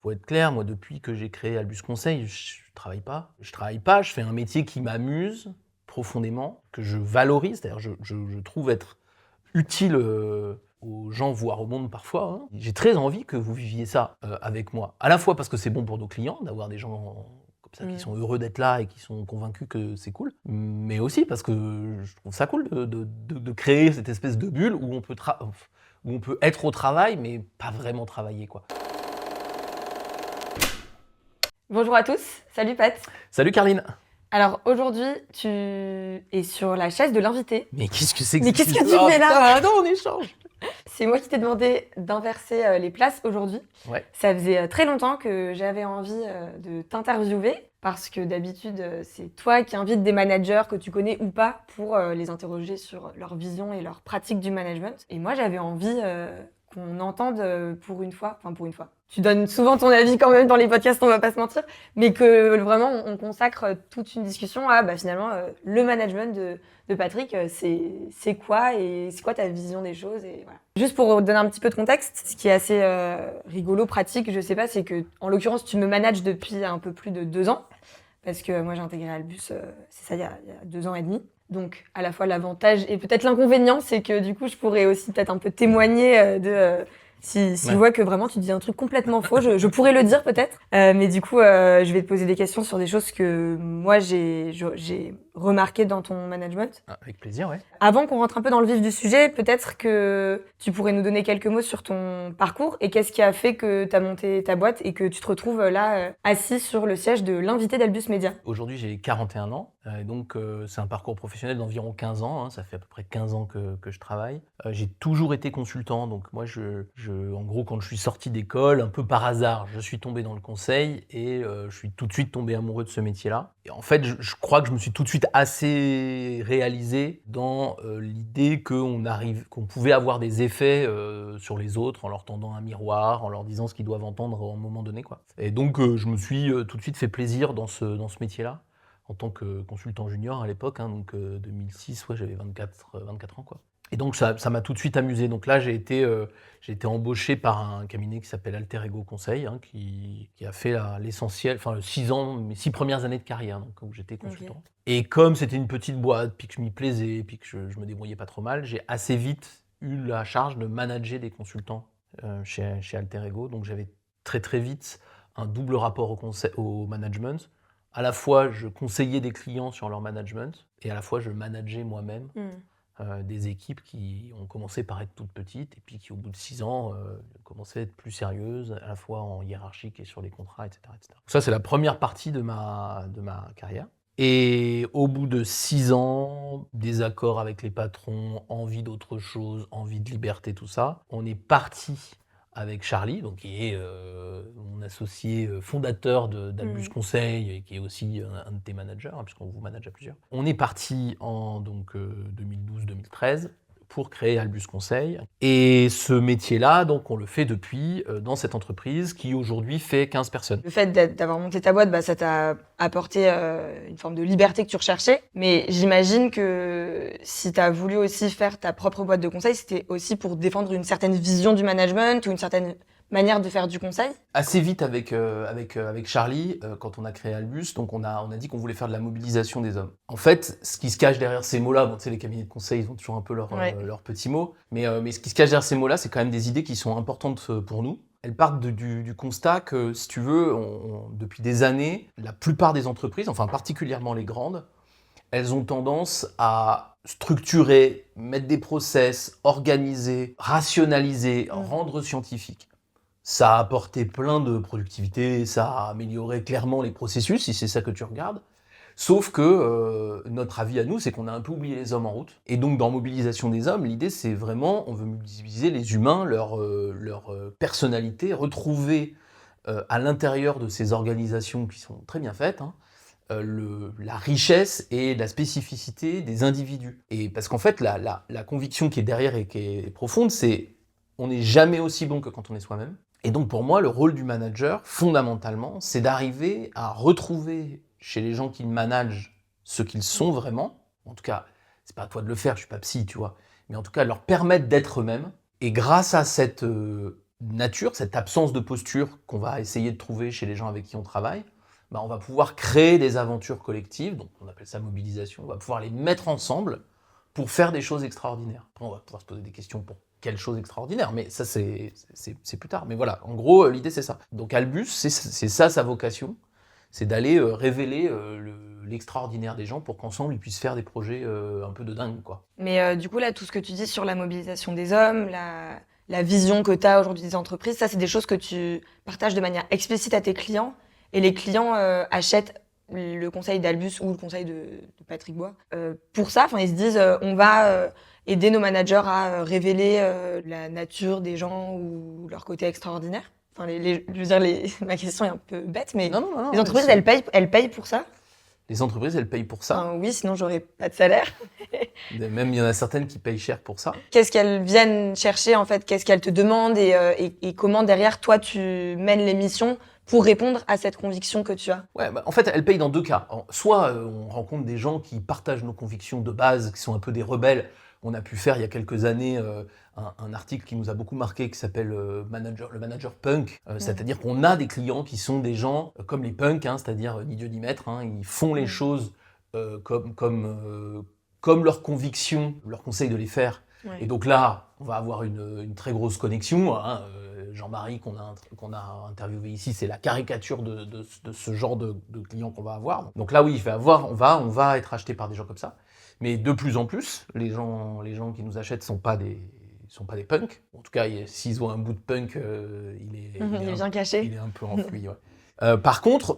Faut être clair, moi, depuis que j'ai créé Albus Conseil, je travaille pas. Je travaille pas, je fais un métier qui m'amuse profondément, que je valorise, c'est-à-dire je trouve être utile aux gens, voire au monde parfois. Hein. J'ai très envie que vous viviez ça avec moi. À la fois parce que c'est bon pour nos clients d'avoir des gens comme ça qui sont heureux d'être là et qui sont convaincus que c'est cool, mais aussi parce que je trouve ça cool de créer cette espèce de bulle où on peut être au travail mais pas vraiment travailler, quoi. Bonjour à tous, salut Pat. Salut Carline. Alors aujourd'hui, tu es sur la chaise de l'invité. Mais qu'est-ce que c'est que Mais qu'est-ce que tu fais là? Non, on échange. C'est moi qui t'ai demandé d'inverser les places aujourd'hui. Ouais. Ça faisait très longtemps que j'avais envie de t'interviewer parce que d'habitude, c'est toi qui invites des managers que tu connais ou pas pour les interroger sur leur vision et leur pratique du management. Et moi, j'avais envie qu'on entende pour une fois. Tu donnes souvent ton avis quand même dans les podcasts, on va pas se mentir, mais que vraiment on consacre toute une discussion à finalement le management de Patrick, c'est quoi et c'est quoi ta vision des choses et voilà. Juste pour donner un petit peu de contexte, ce qui est assez rigolo, pratique, je sais pas, c'est que en l'occurrence tu me manages depuis un peu plus de 2 ans, parce que moi j'ai intégré Albus, c'est ça il y a 2 ans et demi. Donc à la fois l'avantage et peut-être l'inconvénient, c'est que du coup je pourrais aussi peut-être un peu témoigner si je vois que vraiment tu dis un truc complètement faux, je pourrais le dire peut-être. Mais du coup, je vais te poser des questions sur des choses que moi j'ai remarquées dans ton management. Ah, avec plaisir, ouais. Avant qu'on rentre un peu dans le vif du sujet, peut-être que tu pourrais nous donner quelques mots sur ton parcours et qu'est-ce qui a fait que tu as monté ta boîte et que tu te retrouves là assis sur le siège de l'invité d'Albus Media. Aujourd'hui, j'ai 41 ans, et donc c'est un parcours professionnel d'environ 15 ans, hein, ça fait à peu près 15 ans que je travaille. J'ai toujours été consultant, donc moi, en gros, quand je suis sorti d'école, un peu par hasard, je suis tombé dans le conseil et je suis tout de suite tombé amoureux de ce métier-là. Et en fait, je crois que je me suis tout de suite assez réalisé dans l'idée qu'on pouvait avoir des effets sur les autres en leur tendant un miroir, en leur disant ce qu'ils doivent entendre à un moment donné, quoi. Et donc, je me suis tout de suite fait plaisir dans ce métier-là, en tant que consultant junior à l'époque, hein, donc 2006, ouais, j'avais 24 ans, quoi. Et donc ça m'a tout de suite amusé. Donc là, j'ai été embauché par un cabinet qui s'appelle Alter Ego Conseil, hein, qui a fait l'essentiel, enfin 6 ans, mes 6 premières années de carrière, donc où j'étais consultant. Okay. Et comme c'était une petite boîte, puis que je m'y plaisais, puis que je me débrouillais pas trop mal, j'ai assez vite eu la charge de manager des consultants chez Alter Ego. Donc j'avais très très vite un double rapport au management. À la fois, je conseillais des clients sur leur management et à la fois, je manageais moi-même des équipes qui ont commencé par être toutes petites et puis qui, au bout de 6 ans, commençaient à être plus sérieuses, à la fois en hiérarchique et sur les contrats, etc. etc. Donc ça, c'est la première partie de ma carrière. Et au bout de 6 ans, désaccord avec les patrons, envie d'autre chose, envie de liberté, tout ça, on est parti avec Charlie, donc qui est mon associé fondateur d'Albus Conseil et qui est aussi un de tes managers, hein, puisqu'on vous manage à plusieurs. On est parti en 2012-2013 pour créer Albus Conseil. Et ce métier-là, donc, on le fait depuis dans cette entreprise qui aujourd'hui fait 15 personnes. Le fait d'avoir monté ta boîte, ça t'a apporté une forme de liberté que tu recherchais. Mais j'imagine que si tu as voulu aussi faire ta propre boîte de conseil, c'était aussi pour défendre une certaine vision du management ou une certaine manière de faire du conseil. Assez vite avec Charlie, quand on a créé Albus, donc on a dit qu'on voulait faire de la mobilisation des hommes. En fait, ce qui se cache derrière ces mots-là, bon, tu sais, les cabinets de conseil, ils ont toujours un peu leurs petits mots, mais ce qui se cache derrière ces mots-là, c'est quand même des idées qui sont importantes pour nous. Elles partent du constat que, si tu veux, depuis des années, la plupart des entreprises, enfin particulièrement les grandes, elles ont tendance à structurer, mettre des process, organiser, rationaliser, rendre scientifique. Ça a apporté plein de productivité, ça a amélioré clairement les processus, si c'est ça que tu regardes. Sauf que notre avis à nous, c'est qu'on a un peu oublié les hommes en route. Et donc, dans Mobilisation des hommes, l'idée, c'est vraiment, on veut mobiliser les humains, leur personnalité, retrouver à l'intérieur de ces organisations qui sont très bien faites, hein, la richesse et la spécificité des individus. Et parce qu'en fait, la conviction qui est derrière et qui est profonde, c'est on n'est jamais aussi bon que quand on est soi-même. Et donc pour moi, le rôle du manager, fondamentalement, c'est d'arriver à retrouver chez les gens qu'ils managent ce qu'ils sont vraiment. En tout cas, c'est pas à toi de le faire, je suis pas psy, tu vois. Mais en tout cas, leur permettre d'être eux-mêmes. Et grâce à cette nature, cette absence de posture qu'on va essayer de trouver chez les gens avec qui on travaille, bah, on va pouvoir créer des aventures collectives, donc on appelle ça mobilisation, on va pouvoir les mettre ensemble pour faire des choses extraordinaires. Après, on va pouvoir se poser des questions pour quelle chose extraordinaire, mais ça c'est plus tard. Mais voilà, en gros, l'idée c'est ça. Donc Albus, c'est ça sa vocation, c'est d'aller révéler l'extraordinaire des gens pour qu'ensemble ils puissent faire des projets un peu de dingue, quoi. Mais du coup, là, tout ce que tu dis sur la mobilisation des hommes, la vision que tu as aujourd'hui des entreprises, ça, c'est des choses que tu partages de manière explicite à tes clients. Et les clients achètent le conseil d'Albus ou le conseil de Patrick Bois pour ça. Enfin, ils se disent, on va aider nos managers à révéler la nature des gens ou leur côté extraordinaire. Enfin, je veux dire, ma question est un peu bête, mais Non, les entreprises, elles payent pour ça. Les entreprises, elles payent pour ça. Enfin, oui, sinon j'aurais pas de salaire. Même il y en a certaines qui payent cher pour ça. Qu'est-ce qu'elles viennent chercher en fait? Qu'est-ce qu'elles te demandent et comment derrière toi tu mènes les missions pour répondre à cette conviction que tu as? Ouais, bah, en fait, elles payent dans deux cas. Soit on rencontre des gens qui partagent nos convictions de base, qui sont un peu des rebelles. On a pu faire il y a quelques années un article qui nous a beaucoup marqué qui s'appelle le manager punk. C'est-à-dire qu'on a des clients qui sont des gens comme les punks, hein, c'est-à-dire ni Dieu ni maître. Hein, ils font les choses comme leurs convictions leur conseillent de les faire. Ouais. Et donc là, on va avoir une très grosse connexion. Hein. Jean-Marie, qu'on a interviewé ici, c'est la caricature de ce genre de client qu'on va avoir. Donc là, oui, on va être acheté par des gens comme ça. Mais de plus en plus, les gens qui nous achètent sont pas des punks. En tout cas, s'ils ont un bout de punk, il est bien caché. Il est un peu enfoui. Ouais. Par contre,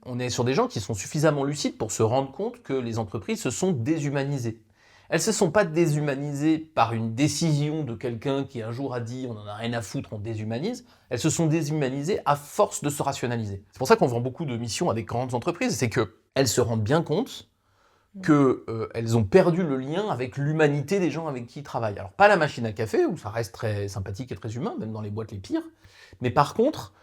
on est sur des gens qui sont suffisamment lucides pour se rendre compte que les entreprises se sont déshumanisées. Elles ne se sont pas déshumanisées par une décision de quelqu'un qui un jour a dit « on en a rien à foutre, on déshumanise ». Elles se sont déshumanisées à force de se rationaliser. C'est pour ça qu'on vend beaucoup de missions à des grandes entreprises, c'est qu'elles se rendent bien compte qu'elles ont perdu le lien avec l'humanité des gens avec qui ils travaillent. Alors pas la machine à café, où ça reste très sympathique et très humain, même dans les boîtes les pires, mais par contre,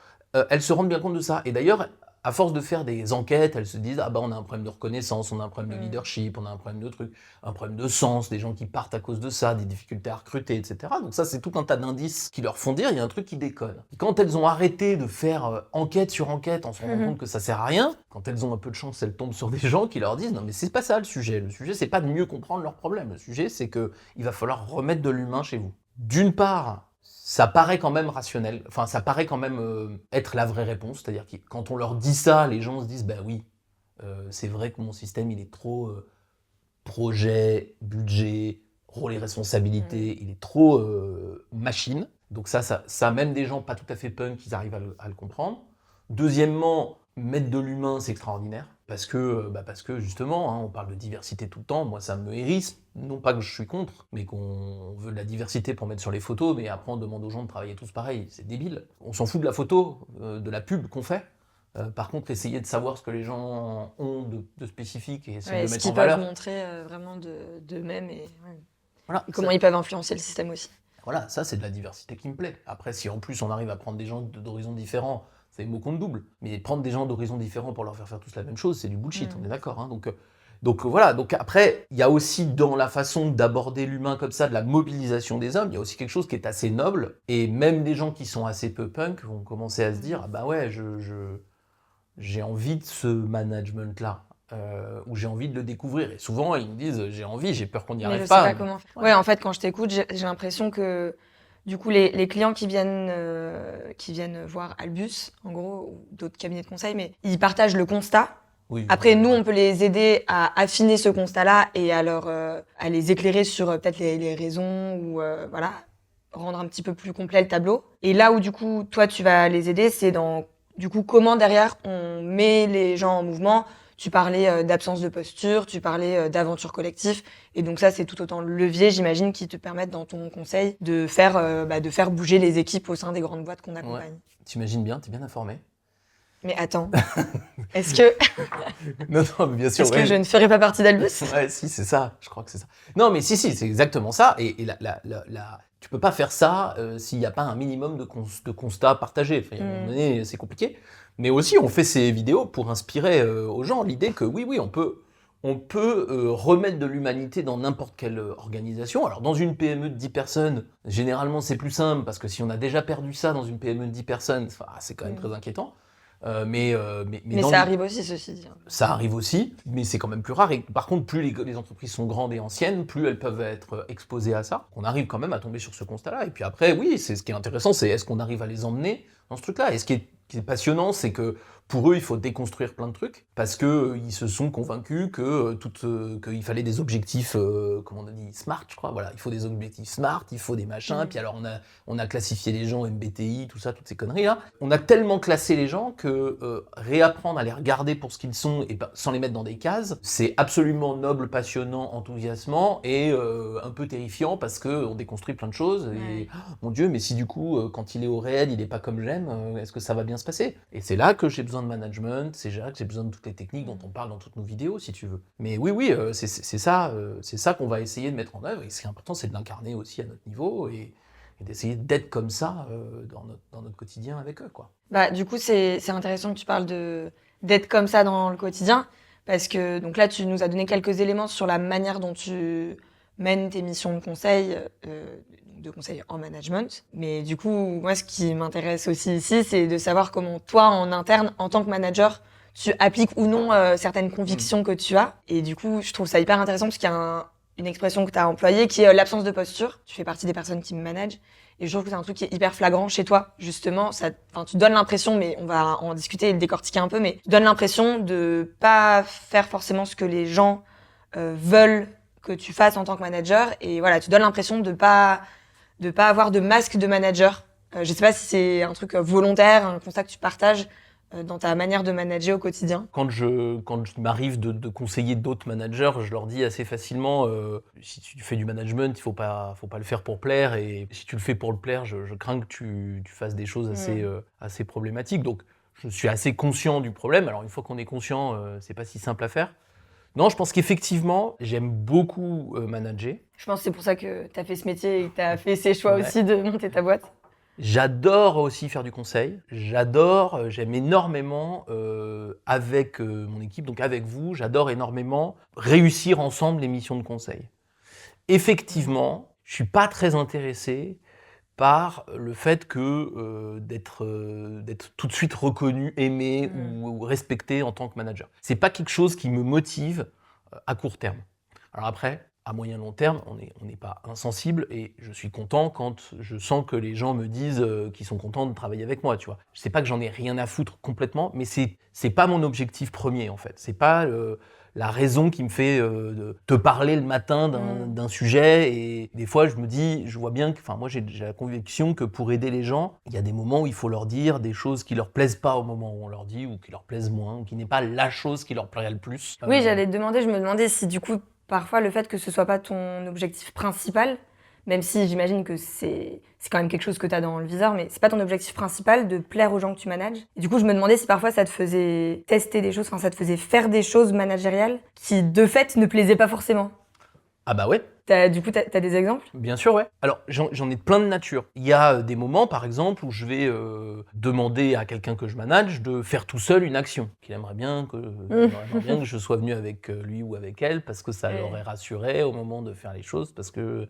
elles se rendent bien compte de ça. Et d'ailleurs, à force de faire des enquêtes, elles se disent « ah bah on a un problème de reconnaissance, on a un problème de leadership, on a un problème de trucs, un problème de sens, des gens qui partent à cause de ça, des difficultés à recruter, etc. » Donc ça, c'est tout un tas d'indices qui leur font dire « il y a un truc qui déconne ». Et quand elles ont arrêté de faire enquête sur enquête en se rendant compte que ça sert à rien, quand elles ont un peu de chance, elles tombent sur des gens qui leur disent « non mais c'est pas ça le sujet. Le sujet, c'est pas de mieux comprendre leurs problèmes. Le sujet, c'est qu'il va falloir remettre de l'humain chez vous. » D'une part, ça paraît quand même rationnel, enfin ça paraît quand même être la vraie réponse, c'est-à-dire que quand on leur dit ça, les gens se disent « bah oui, c'est vrai que mon système il est trop projet, budget, rôle et responsabilité, il est trop machine ». Donc ça même des gens pas tout à fait punk, ils arrivent à le comprendre. Deuxièmement, mettre de l'humain, c'est extraordinaire, parce que justement, hein, on parle de diversité tout le temps, moi ça me hérisse, non pas que je suis contre, mais qu'on veut de la diversité pour mettre sur les photos, mais après on demande aux gens de travailler tous pareil, c'est débile. On s'en fout de la photo, de la pub qu'on fait. Par contre, essayer de savoir ce que les gens ont de spécifique et essayer de le mettre en valeur. Ce qu'ils peuvent montrer vraiment d'eux-mêmes et voilà, comment ils peuvent influencer le système aussi. Voilà, ça c'est de la diversité qui me plaît. Après, si en plus on arrive à prendre des gens d'horizons différents, c'est mot compte double. Mais prendre des gens d'horizons différents pour leur faire tous la même chose, c'est du bullshit, on est d'accord. Hein. Donc voilà, donc après, il y a aussi dans la façon d'aborder l'humain comme ça, de la mobilisation des hommes, il y a aussi quelque chose qui est assez noble. Et même des gens qui sont assez peu punk vont commencer à se dire « ah bah ouais, j'ai envie de ce management-là ». Ou j'ai envie de le découvrir. Et souvent, ils me disent « j'ai envie, j'ai peur qu'on n'y arrive pas ». Mais je sais pas comment faire. Ouais, en fait, quand je t'écoute, j'ai l'impression que du coup, les clients qui viennent voir Albus, en gros, ou d'autres cabinets de conseil, mais ils partagent le constat. Oui, après, nous, on peut les aider à affiner ce constat-là et à les éclairer sur peut-être les raisons ou voilà, rendre un petit peu plus complet le tableau. Et là où du coup, toi, tu vas les aider, c'est dans du coup comment derrière on met les gens en mouvement. Tu parlais d'absence de posture, tu parlais d'aventure collective. Et donc ça, c'est tout autant le levier, j'imagine, qui te permettent dans ton conseil de faire bouger les équipes au sein des grandes boîtes qu'on accompagne. Ouais. T'imagines bien, t'es bien informé. Mais attends, est-ce que... non, bien sûr. Est-ce que je ne ferai pas partie d'Albus ? Ouais, si, c'est ça, je crois que c'est ça. Non, mais si, c'est exactement ça. Et tu peux pas faire ça s'il n'y a pas un minimum de constats partagés. Enfin, à un moment donné, c'est compliqué. Mais aussi, on fait ces vidéos pour inspirer aux gens l'idée que oui, on peut On peut remettre de l'humanité dans n'importe quelle organisation. Alors dans une PME de 10 personnes, généralement c'est plus simple parce que si on a déjà perdu ça dans une PME de 10 personnes, c'est quand même très inquiétant. Mais ça arrive aussi, ceci dit. Ça arrive aussi, mais c'est quand même plus rare. Et par contre, plus les entreprises sont grandes et anciennes, plus elles peuvent être exposées à ça. On arrive quand même à tomber sur ce constat-là. Et puis après, oui, c'est ce qui est intéressant, c'est est-ce qu'on arrive à les emmener dans ce truc-là. Et ce qui est passionnant, c'est que pour eux, il faut déconstruire plein de trucs parce que ils se sont convaincus que qu'il fallait des objectifs, comment on a dit, smart, je crois. Voilà, il faut des objectifs smart, il faut des machins. Puis alors on a classifié les gens MBTI, tout ça, toutes ces conneries là. On a tellement classé les gens que réapprendre à les regarder pour ce qu'ils sont et sans les mettre dans des cases, c'est absolument noble, passionnant, enthousiasmant et un peu terrifiant parce que on déconstruit plein de choses. Et mon Dieu, mais si du coup, quand il est au réel, il est pas comme j'aime, est-ce que ça va bien se passer? Et c'est là que j'ai besoin de management, c'est là que j'ai besoin de toutes les techniques dont on parle dans toutes nos vidéos, si tu veux. Mais oui, c'est ça qu'on va essayer de mettre en œuvre. Et ce qui est important, c'est de l'incarner aussi à notre niveau et d'essayer d'être comme ça dans notre quotidien avec eux, quoi. Bah, du coup, c'est intéressant que tu parles d'être comme ça dans le quotidien, parce que donc là, tu nous as donné quelques éléments sur la manière dont tu mènes tes missions de conseil en management. Mais du coup, moi, ce qui m'intéresse aussi ici, c'est de savoir comment toi, en interne, en tant que manager, tu appliques ou non certaines convictions que tu as. Et du coup, je trouve ça hyper intéressant parce qu'il y a une expression que tu as employée qui est l'absence de posture. Tu fais partie des personnes qui me managent. Et je trouve que c'est un truc qui est hyper flagrant chez toi, justement. Tu donnes l'impression, mais on va en discuter et le décortiquer un peu, mais tu donnes l'impression de pas faire forcément ce que les gens veulent que tu fasses en tant que manager. Et voilà, tu donnes l'impression de pas avoir de masque de manager. Je sais pas si c'est un truc volontaire, un constat que tu partages dans ta manière de manager au quotidien. Quand je m'arrive de conseiller d'autres managers, je leur dis assez facilement si tu fais du management, il faut pas le faire pour plaire, et si tu le fais pour le plaire, je crains que tu fasses des choses assez problématiques. Donc je suis assez conscient du problème. Alors une fois qu'on est conscient, c'est pas si simple à faire. Non, je pense qu'effectivement, j'aime beaucoup manager. Je pense que c'est pour ça que tu as fait ce métier et que tu as fait ces choix aussi de monter ta boîte. J'adore aussi faire du conseil. J'aime énormément avec mon équipe, donc avec vous, j'adore énormément réussir ensemble les missions de conseil. Effectivement, je suis pas très intéressé par le fait que d'être tout de suite reconnu, aimé ou respecté en tant que manager. C'est pas quelque chose qui me motive à court terme. Alors après, à moyen long terme, on n'est pas insensible et je suis content quand je sens que les gens me disent qu'ils sont contents de travailler avec moi, tu vois. Je sais pas que j'en ai rien à foutre complètement, mais c'est pas mon objectif premier en fait. C'est pas la raison qui me fait de te parler le matin d'un sujet, et des fois je vois bien que, moi j'ai la conviction que pour aider les gens, il y a des moments où il faut leur dire des choses qui leur plaisent pas au moment où on leur dit, ou qui leur plaisent moins, ou qui n'est pas la chose qui leur plairait le plus. Oui, j'allais te demander, je me demandais si du coup, parfois le fait que ce soit pas ton objectif principal, même si j'imagine que c'est quand même quelque chose que tu as dans le viseur, mais c'est pas ton objectif principal de plaire aux gens que tu manages. Et du coup, je me demandais si parfois ça te faisait tester des choses, ça te faisait faire des choses managériales qui, de fait, ne plaisaient pas forcément. Ah bah ouais. Du coup, t'as des exemples ? Bien sûr, ouais. Alors, j'en ai plein de nature. Il y a des moments, par exemple, où je vais demander à quelqu'un que je manage de faire tout seul une action, qu'il aimerait bien que je sois venu avec lui ou avec elle, parce que ça l'aurait rassuré au moment de faire les choses, parce que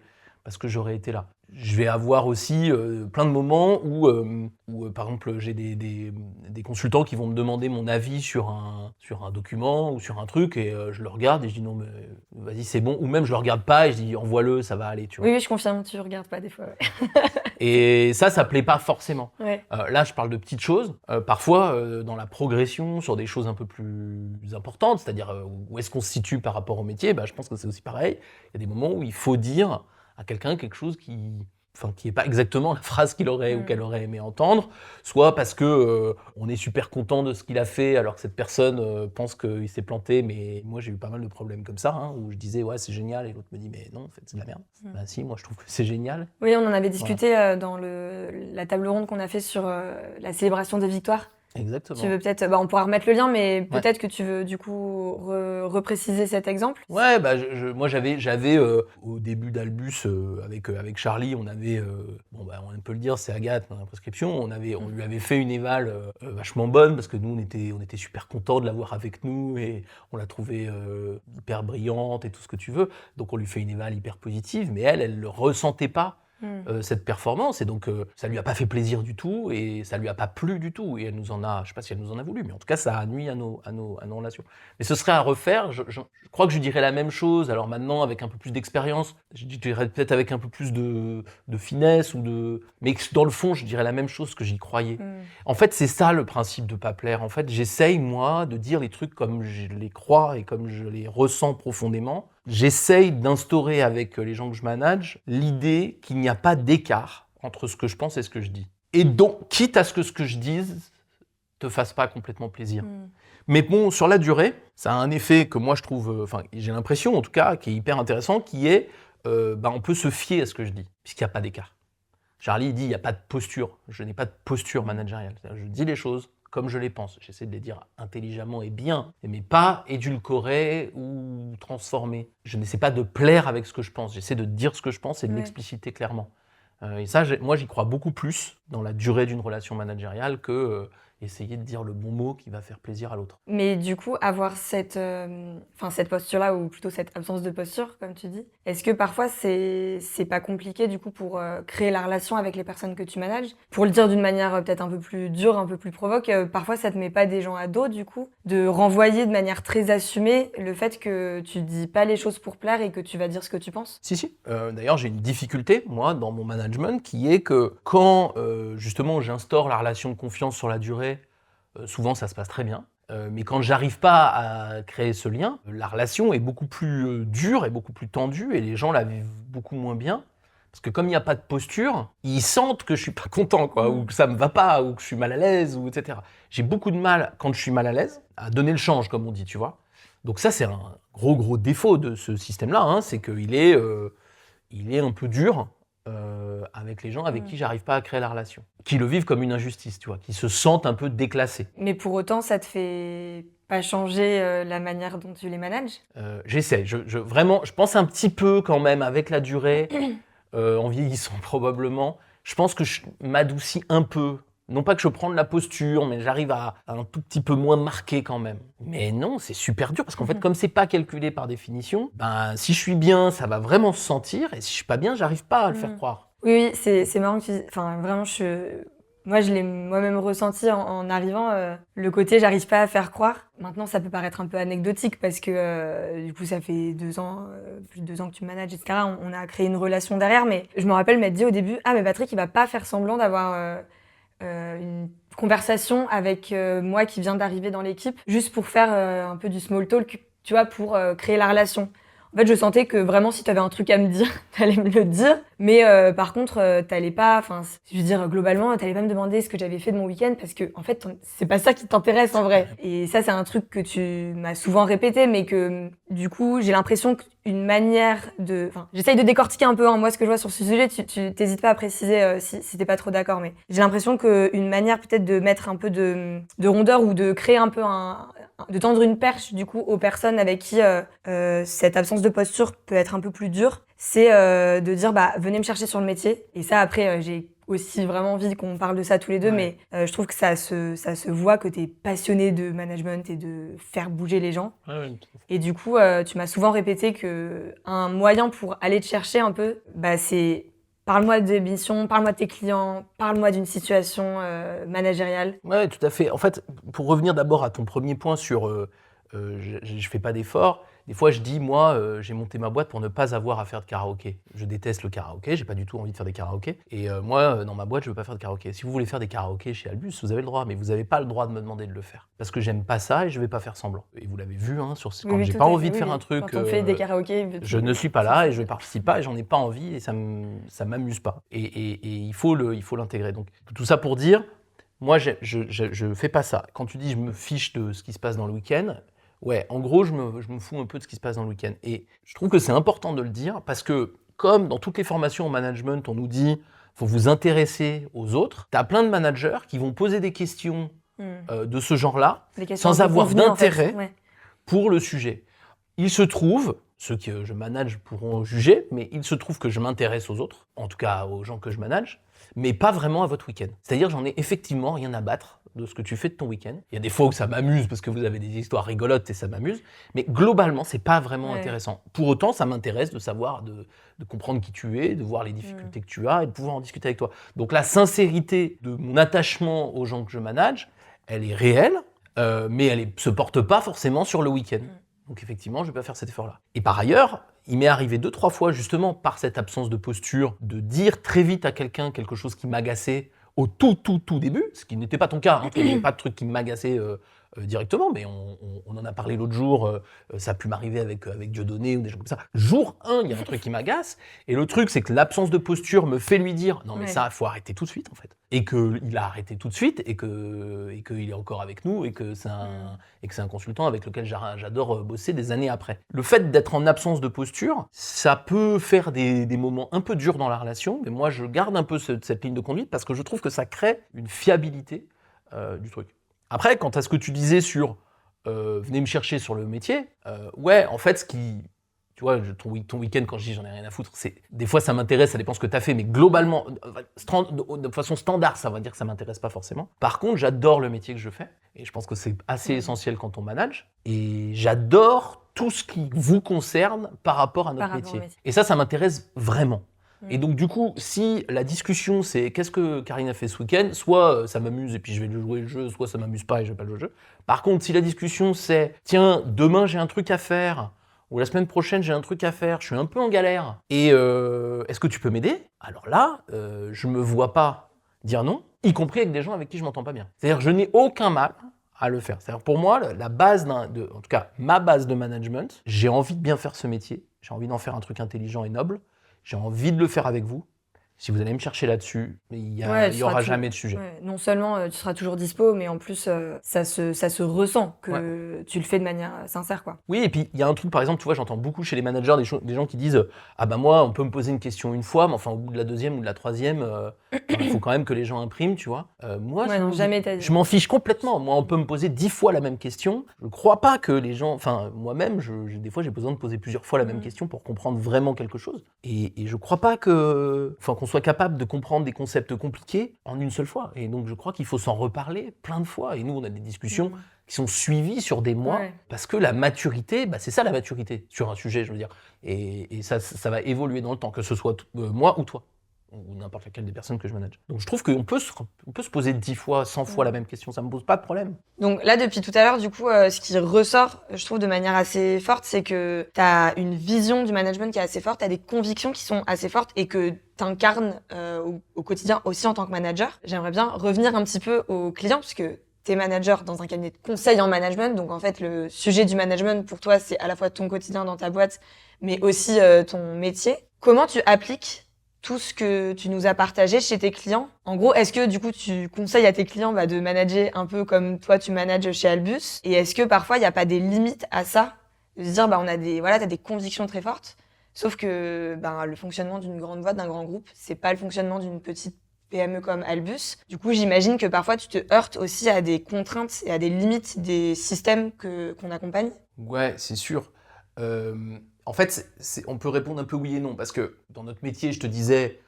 j'aurais été là. Je vais avoir aussi plein de moments où par exemple, j'ai des consultants qui vont me demander mon avis sur un document ou sur un truc, et je le regarde et je dis non mais vas-y c'est bon, ou même je le regarde pas et je dis envoie-le, ça va aller, tu vois. Oui, je confirme, tu regardes pas des fois. Ouais. Et ça plaît pas forcément. Ouais. Là, je parle de petites choses. Parfois, dans la progression, sur des choses un peu plus importantes, c'est-à-dire où est-ce qu'on se situe par rapport au métier, je pense que c'est aussi pareil. Il y a des moments où il faut dire à quelqu'un quelque chose qui est pas exactement la phrase qu'il aurait ou qu'elle aurait aimé entendre, soit parce que on est super content de ce qu'il a fait alors que cette personne pense qu'il s'est planté, mais moi j'ai eu pas mal de problèmes comme ça, où je disais ouais c'est génial et l'autre me dit mais non en fait c'est de la merde. Bah si, moi je trouve que c'est génial. Oui, on en avait discuté dans la table ronde qu'on a fait sur la célébration des victoires. Exactement. Tu veux peut-être, on pourra remettre le lien, mais Ouais. peut-être que tu veux du coup repréciser cet exemple. Ouais, bah, moi j'avais au début d'Albus avec Charlie, on avait bon bah on peut le dire, c'est Agathe dans la prescription, on lui avait fait une éval vachement bonne parce que nous on était super contents de l'avoir avec nous et on l'a trouvée hyper brillante et tout ce que tu veux. Donc on lui fait une éval hyper positive, mais elle le ressentait pas. Cette performance et donc ça lui a pas fait plaisir du tout et ça lui a pas plu du tout et elle nous en a, je sais pas si elle nous en a voulu, mais en tout cas ça a nui à nos relations. Mais ce serait à refaire. Je crois que je dirais la même chose. Alors maintenant, avec un peu plus d'expérience, je dirais peut-être avec un peu plus de finesse mais dans le fond, je dirais la même chose que j'y croyais. En fait, c'est ça le principe de pas plaire. En fait, j'essaye moi de dire les trucs comme je les crois et comme je les ressens profondément. J'essaye d'instaurer avec les gens que je manage l'idée qu'il n'y a pas d'écart entre ce que je pense et ce que je dis. Et donc, quitte à ce que je dise te fasse pas complètement plaisir. Mais bon, sur la durée, ça a un effet que moi je trouve, j'ai l'impression en tout cas, qui est hyper intéressant, qui est, on peut se fier à ce que je dis, puisqu'il n'y a pas d'écart. Charlie dit, il n'y a pas de posture. Je n'ai pas de posture managériale. Je dis les choses comme je les pense. J'essaie de les dire intelligemment et bien, mais pas édulcorer ou transformer. Je n'essaie pas de plaire avec ce que je pense. J'essaie de dire ce que je pense et de l'expliciter clairement. Et ça, moi, j'y crois beaucoup plus dans la durée d'une relation managériale que essayer de dire le bon mot qui va faire plaisir à l'autre. Mais du coup, avoir cette posture-là, ou plutôt cette absence de posture, comme tu dis, est-ce que parfois c'est pas compliqué du coup pour créer la relation avec les personnes que tu manages? Pour le dire d'une manière peut-être un peu plus dure, un peu plus provoque, parfois ça te met pas des gens à dos du coup, de renvoyer de manière très assumée le fait que tu dis pas les choses pour plaire et que tu vas dire ce que tu penses? Si. D'ailleurs, j'ai une difficulté, moi, dans mon management, qui est que quand, justement, j'instaure la relation de confiance sur la durée, souvent, ça se passe très bien. Mais quand j'arrive pas à créer ce lien, la relation est beaucoup plus dure et beaucoup plus tendue et les gens la vivent beaucoup moins bien. Parce que comme il n'y a pas de posture, ils sentent que je suis pas content, quoi, ou que ça me va pas, ou que je suis mal à l'aise, ou etc. J'ai beaucoup de mal, quand je suis mal à l'aise, à donner le change, comme on dit, tu vois. Donc ça, c'est un gros défaut de ce système-là, hein, c'est qu'il est, il est un peu dur avec les gens avec qui j'arrive pas à créer la relation. Qui le vivent comme une injustice, tu vois, qui se sentent un peu déclassés. Mais pour autant, ça te fait pas changer la manière dont tu les manages? J'essaie, vraiment, je pense un petit peu quand même avec la durée, en vieillissant probablement, je pense que je m'adoucis un peu. Non pas que je prends de la posture, mais j'arrive à un tout petit peu moins marquer quand même. Mais non, c'est super dur parce qu'en fait, comme c'est pas calculé par définition, si je suis bien, ça va vraiment se sentir, et si je suis pas bien, j'arrive pas à le faire croire. Oui, c'est marrant que tu dises. Enfin, vraiment, moi, je l'ai moi-même ressenti en arrivant. Le côté, j'arrive pas à faire croire. Maintenant, ça peut paraître un peu anecdotique parce que du coup, ça fait 2 ans, plus de 2 ans que tu manages, etc. On a créé une relation derrière, mais je me rappelle m'être dit au début, ah, mais Patrick, il va pas faire semblant d'avoir une conversation avec moi qui vient d'arriver dans l'équipe, juste pour faire un peu du small talk, tu vois, pour créer la relation. En fait, je sentais que vraiment, si tu avais un truc à me dire, t'allais me le dire. Mais par contre, t'allais pas, enfin, je veux dire, globalement, t'allais pas me demander ce que j'avais fait de mon week-end parce que, en fait, c'est pas ça qui t'intéresse en vrai. Et ça, c'est un truc que tu m'as souvent répété, mais que, du coup, j'ai l'impression qu'une manière de, enfin, j'essaye de décortiquer un peu, hein, moi, ce que je vois sur ce sujet. Tu t'hésites pas à préciser si t'es pas trop d'accord, mais j'ai l'impression qu'une manière peut-être de mettre un peu de rondeur ou de créer un peu de tendre une perche du coup aux personnes avec qui cette absence de posture peut être un peu plus dure, c'est de dire venez me chercher sur le métier. Et ça après j'ai aussi vraiment envie qu'on parle de ça tous les deux, mais je trouve que ça se voit que t'es passionné de management et de faire bouger les gens. Et du coup tu m'as souvent répété que un moyen pour aller te chercher un peu, c'est parle-moi des missions, parle-moi de tes clients, parle-moi d'une situation managériale. Ouais, tout à fait. En fait, pour revenir d'abord à ton premier point sur je fais pas d'efforts, des fois je dis, moi, j'ai monté ma boîte pour ne pas avoir à faire de karaoké. Je déteste le karaoké, j'ai pas du tout envie de faire des karaokés. Et moi, dans ma boîte, je veux pas faire de karaoké. Si vous voulez faire des karaokés chez Albus, vous avez le droit, mais vous avez pas le droit de me demander de le faire. Parce que j'aime pas ça et je vais pas faire semblant. Et vous l'avez vu, hein, quand j'ai pas envie de faire un truc, quand on fait des karaokés, je ne suis pas là et je participe pas et j'en ai pas envie et ça m'amuse pas. Et il faut l'intégrer. Donc tout ça pour dire, moi je fais pas ça. Quand tu dis je me fiche de ce qui se passe dans le week-end, ouais, en gros je me fous un peu de ce qui se passe dans le week-end. Et je trouve que c'est important de le dire parce que comme dans toutes les formations en management, on nous dit faut vous intéresser aux autres, t'as plein de managers qui vont poser des questions de ce genre-là, Les questions sans un peu avoir convenues, en fait. d'intérêt Ouais. pour le sujet. Il se trouve, ceux que je manage pourront juger, mais il se trouve que je m'intéresse aux autres, en tout cas aux gens que je manage, mais pas vraiment à votre week-end. C'est-à-dire j'en ai effectivement rien à battre de ce que tu fais de ton week-end. Il y a des fois où ça m'amuse parce que vous avez des histoires rigolotes et ça m'amuse, mais globalement c'est pas vraiment intéressant. Pour autant, ça m'intéresse de savoir, de comprendre qui tu es, de voir les difficultés que tu as et de pouvoir en discuter avec toi. Donc la sincérité de mon attachement aux gens que je manage, elle est réelle, mais elle se porte pas forcément sur le week-end. Donc effectivement, je vais pas faire cet effort-là. Et par ailleurs, il m'est arrivé 2-3 fois, justement par cette absence de posture, de dire très vite à quelqu'un quelque chose qui m'agaçait au tout début, ce qui n'était pas ton cas, hein. Il n'y avait pas de truc qui m'agaçait directement, mais on en a parlé l'autre jour, ça a pu m'arriver avec Dieudonné ou des gens comme ça. Jour 1, il y a un truc qui m'agace, et le truc, c'est que l'absence de posture me fait lui dire « Non mais ça, il faut arrêter tout de suite en fait ». Et qu'il a arrêté tout de suite, et qu'il est encore avec nous, et que c'est un consultant avec lequel j'adore bosser des années après. Le fait d'être en absence de posture, ça peut faire des moments un peu durs dans la relation, mais moi je garde un peu cette ligne de conduite parce que je trouve que ça crée une fiabilité du truc. Après, quant à ce que tu disais sur venez me chercher sur le métier, ouais, en fait, tu vois, ton week-end, quand je dis j'en ai rien à foutre, c'est des fois ça m'intéresse, ça dépend ce que tu as fait, mais globalement, de façon standard, ça va dire que ça m'intéresse pas forcément. Par contre, j'adore le métier que je fais, et je pense que c'est assez essentiel quand on manage, et j'adore tout ce qui vous concerne par rapport à notre métier. Et ça m'intéresse vraiment. Et donc du coup, si la discussion c'est qu'est-ce que Karine a fait ce week-end, soit ça m'amuse et puis je vais jouer le jeu, soit ça m'amuse pas et je vais pas jouer le jeu. Par contre, si la discussion c'est tiens, demain j'ai un truc à faire, ou la semaine prochaine j'ai un truc à faire, je suis un peu en galère, et est-ce que tu peux m'aider? Alors là, je me vois pas dire non, y compris avec des gens avec qui je m'entends pas bien. C'est-à-dire je n'ai aucun mal à le faire. C'est-à-dire pour moi, la base en tout cas ma base de management, j'ai envie de bien faire ce métier, j'ai envie d'en faire un truc intelligent et noble. J'ai envie de le faire avec vous. Si vous allez me chercher là-dessus, il y aura jamais de sujet. Ouais. Non seulement tu seras toujours dispo, mais en plus ça se ressent que tu le fais de manière sincère, quoi. Oui, et puis il y a un truc, par exemple, tu vois, j'entends beaucoup chez les managers des gens qui disent ah bah moi, on peut me poser une question une fois, mais enfin au bout de la deuxième ou de la troisième, il faut quand même que les gens impriment, tu vois. Moi, je m'en fiche complètement. Moi, on peut me poser 10 fois la même question. Je crois pas que les gens, enfin moi-même, des fois j'ai besoin de poser plusieurs fois la même question pour comprendre vraiment quelque chose. Et je crois pas qu'on soit capable de comprendre des concepts compliqués en une seule fois. Et donc je crois qu'il faut s'en reparler plein de fois. Et nous, on a des discussions qui sont suivies sur des mois, parce que la maturité, c'est ça la maturité sur un sujet, je veux dire. Et ça va évoluer dans le temps, que ce soit moi ou toi, ou n'importe laquelle des personnes que je manage. Donc je trouve qu'on peut se poser 10 fois, 100 fois la même question, ça me pose pas de problème. Donc là, depuis tout à l'heure, du coup, ce qui ressort, je trouve, de manière assez forte, c'est que tu as une vision du management qui est assez forte, tu as des convictions qui sont assez fortes et que tu incarnes au quotidien aussi en tant que manager. J'aimerais bien revenir un petit peu aux clients, puisque tu es manager dans un cabinet de conseil en management. Donc en fait, le sujet du management, pour toi, c'est à la fois ton quotidien dans ta boîte, mais aussi ton métier. Comment tu appliques tout ce que tu nous as partagé chez tes clients? En gros, est-ce que du coup tu conseilles à tes clients de manager un peu comme toi tu manages chez Albus? Et est-ce que parfois il n'y a pas des limites à ça? De se dire t'as des convictions très fortes, sauf que le fonctionnement d'une grande boîte, d'un grand groupe, c'est pas le fonctionnement d'une petite PME comme Albus. Du coup, j'imagine que parfois tu te heurtes aussi à des contraintes et à des limites des systèmes qu'on accompagne. Ouais, c'est sûr. En fait, on peut répondre un peu oui et non, parce que dans notre métier, je te disais,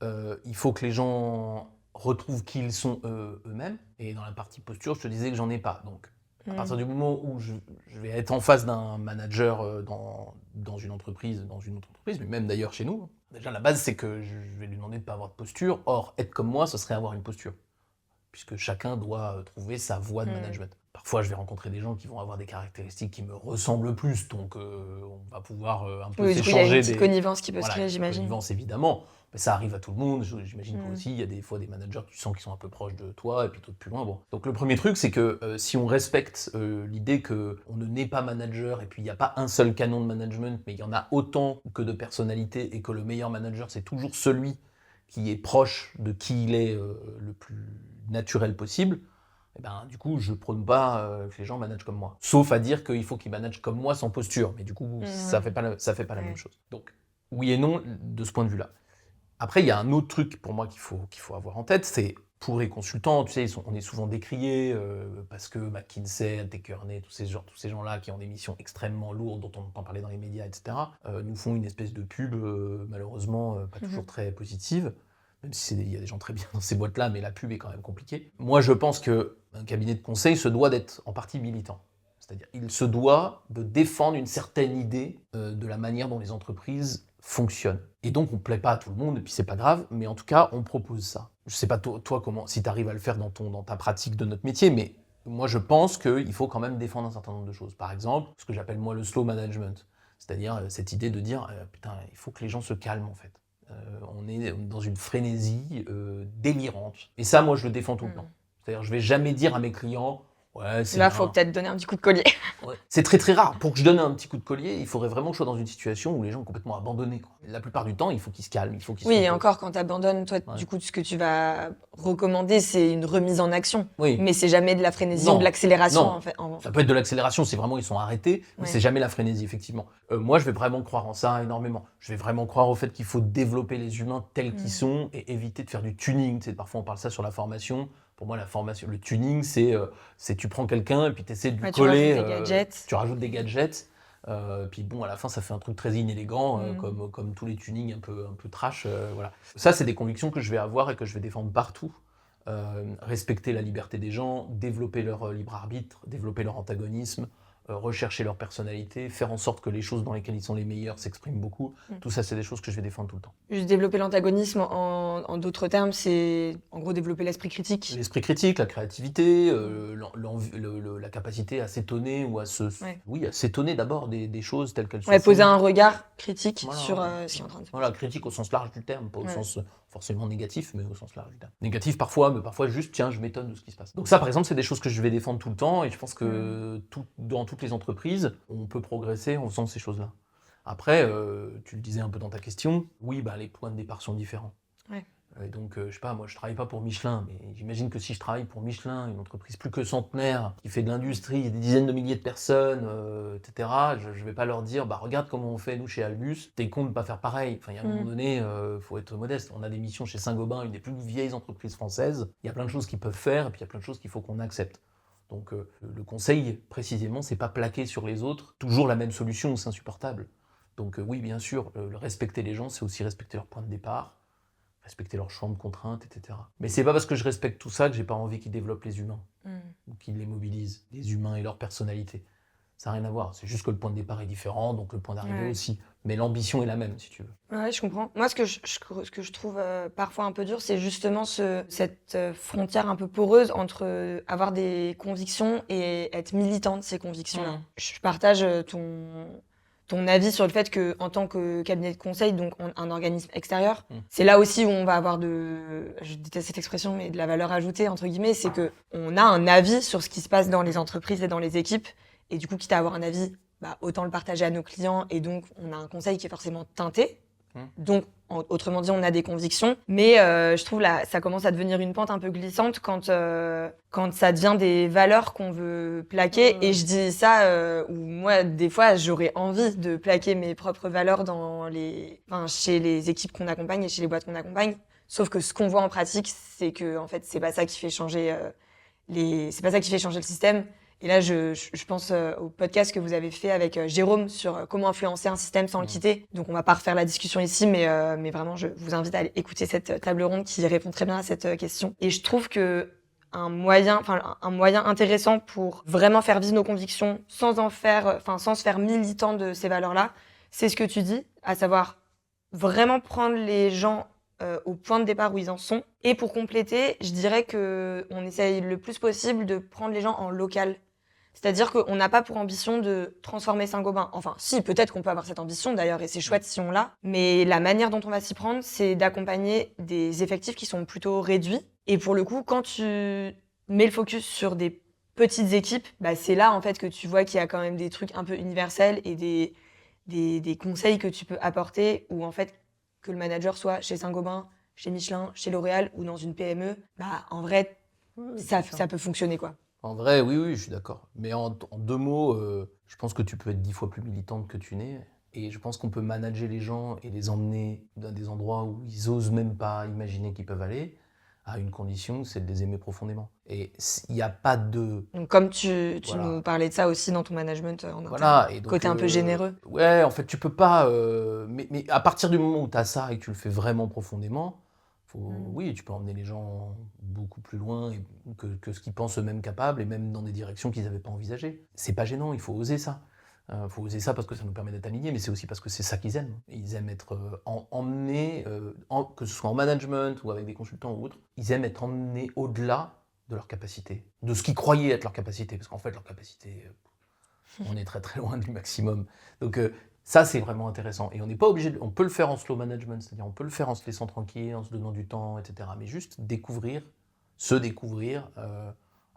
il faut que les gens retrouvent qui ils sont eux-mêmes, et dans la partie posture, je te disais que j'en ai pas. Donc, à partir du moment où je vais être en face d'un manager dans une entreprise, mais même d'ailleurs chez nous, déjà la base, c'est que je vais lui demander de ne pas avoir de posture. Or, être comme moi, ce serait avoir une posture, puisque chacun doit trouver sa voie de management. Parfois, je vais rencontrer des gens qui vont avoir des caractéristiques qui me ressemblent plus, donc on va pouvoir un peu s'échanger. Il y a une petite connivence qui peut se créer, j'imagine. Connivence, évidemment. Mais ça arrive à tout le monde, j'imagine toi aussi. Il y a des fois des managers que tu sens qui sont un peu proches de toi, et puis d'autres plus loin. Bon. Donc le premier truc, c'est que si on respecte l'idée qu'on ne naît pas manager, et puis il n'y a pas un seul canon de management, mais il y en a autant que de personnalités, et que le meilleur manager, c'est toujours celui qui est proche de qui il est le plus naturel possible, du coup, je prône pas que les gens managent comme moi. Sauf à dire qu'il faut qu'ils managent comme moi sans posture. Mais du coup, ça fait pas la même chose. Donc, oui et non de ce point de vue-là. Après, il y a un autre truc pour moi qu'il faut avoir en tête, c'est pour les consultants, tu sais, on est souvent décriés parce que McKinsey, Tech Kearney, tous ces gens-là qui ont des missions extrêmement lourdes dont on entend parler dans les médias, etc., nous font une espèce de pub, malheureusement, pas toujours très positive, même si il y a des gens très bien dans ces boîtes-là, mais la pub est quand même compliquée. Moi, je pense qu'un cabinet de conseil se doit d'être en partie militant. C'est-à-dire, il se doit de défendre une certaine idée de la manière dont les entreprises fonctionnent. Et donc, on ne plaît pas à tout le monde, et puis c'est pas grave, mais en tout cas, on propose ça. Je sais pas toi comment, si tu arrives à le faire dans ta pratique de notre métier, mais moi, je pense qu'il faut quand même défendre un certain nombre de choses. Par exemple, ce que j'appelle moi le slow management, c'est-à-dire cette idée de dire putain, il faut que les gens se calment en fait. On est dans une frénésie délirante. Et ça, moi, je le défends tout le temps. C'est-à-dire, je vais jamais dire à mes clients ouais, c'est Là, bien. faut peut-être donner un petit coup de collier. Ouais. C'est très très rare. Pour que je donne un petit coup de collier, il faudrait vraiment que je sois dans une situation où les gens sont complètement abandonnés, quoi. La plupart du temps, il faut qu'ils se calment, il faut qu'ils se Oui, et reposent. encore, quand tu abandonnes, toi, Ouais. du coup, ce que tu vas recommander, c'est une remise en action. Oui. Mais c'est jamais de la frénésie Non. ou de l'accélération, Non. en fait. Ça peut être de l'accélération, c'est vraiment ils sont arrêtés, mais Ouais. c'est jamais la frénésie, effectivement. Moi, je vais vraiment croire en ça énormément. Je vais vraiment croire au fait qu'il faut développer les humains tels qu'ils sont et éviter de faire du tuning. Tu sais, parfois, on parle ça sur la formation. Pour moi, la formation, le tuning, c'est tu prends quelqu'un et puis tu essaies de lui Ouais, coller. tu rajoutes des gadgets. Tu rajoutes des gadgets. Puis bon, à la fin, ça fait un truc très inélégant, comme tous les tunings un peu trash. Voilà. Ça, c'est des convictions que je vais avoir et que je vais défendre partout. Respecter la liberté des gens, développer leur libre arbitre, développer leur antagonisme, rechercher leur personnalité, faire en sorte que les choses dans lesquelles ils sont les meilleurs s'expriment beaucoup. Tout ça, c'est des choses que je vais défendre tout le temps. Juste développer l'antagonisme, en d'autres termes, c'est en gros développer l'esprit critique. L'esprit critique, la créativité, la capacité à s'étonner ou à à s'étonner d'abord des choses telles qu'elles sont. Ouais, poser un regard critique Voilà. sur ce qui est en train de se passer. Voilà, critique au sens large du terme, pas au sens forcément négatif, mais au sens large du terme. Négatif parfois, mais parfois juste, tiens, je m'étonne de ce qui se passe. Donc ça, par exemple, c'est des choses que je vais défendre tout le temps, et je pense que dans toutes les entreprises, on peut progresser en faisant ces choses-là. Après, tu le disais un peu dans ta question, oui, les points de départ sont différents. Ouais. Et donc, je sais pas, moi je travaille pas pour Michelin, mais j'imagine que si je travaille pour Michelin, une entreprise plus que centenaire, qui fait de l'industrie, des dizaines de milliers de personnes, etc., je vais pas leur dire, regarde comment on fait nous chez Albus, t'es con de pas faire pareil. Enfin, il y a un moment donné, faut être modeste. On a des missions chez Saint-Gobain, une des plus vieilles entreprises françaises. Il y a plein de choses qu'ils peuvent faire, et puis il y a plein de choses qu'il faut qu'on accepte. Donc, le conseil, précisément, c'est pas plaquer sur les autres toujours la même solution, c'est insupportable. Donc, oui, bien sûr, respecter les gens, c'est aussi respecter leur point de départ, respecter leur champ de contraintes, etc. Mais c'est pas parce que je respecte tout ça que j'ai pas envie qu'ils développent les humains, ou qu'ils les mobilisent, les humains et leur personnalité. Ça n'a rien à voir, c'est juste que le point de départ est différent, donc le point d'arrivée aussi. Mais l'ambition est la même, si tu veux. Ouais, je comprends. Moi, ce que je trouve parfois un peu dur, c'est justement cette frontière un peu poreuse entre avoir des convictions et être militant de ces convictions-là. Je partage ton avis sur le fait que, en tant que cabinet de conseil, donc un organisme extérieur, c'est là aussi où on va avoir je déteste cette expression, mais de la valeur ajoutée, entre guillemets, c'est que on a un avis sur ce qui se passe dans les entreprises et dans les équipes, et du coup, quitte à avoir un avis, autant le partager à nos clients, et donc on a un conseil qui est forcément teinté. Donc, autrement dit, on a des convictions, mais je trouve là, ça commence à devenir une pente un peu glissante quand ça devient des valeurs qu'on veut plaquer. Et je dis ça où moi, des fois, j'aurais envie de plaquer mes propres valeurs chez les équipes qu'on accompagne et chez les boîtes qu'on accompagne. Sauf que ce qu'on voit en pratique, c'est que en fait, c'est pas ça qui fait changer c'est pas ça qui fait changer le système. Et là, je pense au podcast que vous avez fait avec Jérôme sur comment influencer un système sans le quitter. Donc, on va pas refaire la discussion ici, mais vraiment, je vous invite à aller écouter cette table ronde qui répond très bien à cette question. Et je trouve que un moyen intéressant pour vraiment faire vivre nos convictions sans se faire militant de ces valeurs-là, c'est ce que tu dis, à savoir vraiment prendre les gens au point de départ où ils en sont. Et pour compléter, je dirais que on essaye le plus possible de prendre les gens en local. C'est-à-dire qu'on n'a pas pour ambition de transformer Saint-Gobain. Enfin, si, peut-être qu'on peut avoir cette ambition d'ailleurs, et c'est chouette si on l'a. Mais la manière dont on va s'y prendre, c'est d'accompagner des effectifs qui sont plutôt réduits. Et pour le coup, quand tu mets le focus sur des petites équipes, c'est là en fait que tu vois qu'il y a quand même des trucs un peu universels et des conseils que tu peux apporter, où en fait, que le manager soit chez Saint-Gobain, chez Michelin, chez L'Oréal ou dans une PME, en vrai, ça peut fonctionner, quoi. En vrai, oui, je suis d'accord. Mais en 2 mots, je pense que tu peux être 10 fois plus militante que tu n'es. Et je pense qu'on peut manager les gens et les emmener dans des endroits où ils osent même pas imaginer qu'ils peuvent aller. à une condition, c'est de les aimer profondément. Et il n'y a pas de... Donc, comme tu Voilà. nous parlais de ça aussi dans ton management en interne, Voilà, et donc, côté un peu généreux. Ouais, en fait, tu peux pas... mais à partir du moment où tu as ça et que tu le fais vraiment profondément, oui, tu peux emmener les gens beaucoup plus loin que ce qu'ils pensent eux-mêmes capables, et même dans des directions qu'ils n'avaient pas envisagées. C'est pas gênant, il faut oser ça. Faut oser ça parce que ça nous permet d'être alignés, mais c'est aussi parce que c'est ça qu'ils aiment. Ils aiment être emmenés, que ce soit en management ou avec des consultants ou autres, ils aiment être emmenés au-delà de leurs capacités, de ce qu'ils croyaient être leurs capacités, parce qu'en fait, leurs capacités, on est très très loin du maximum. Donc ça, c'est vraiment intéressant. Et on n'est pas obligé, on peut le faire en slow management, c'est-à-dire on peut le faire en se laissant tranquille, en se donnant du temps, etc. Mais juste découvrir, se découvrir,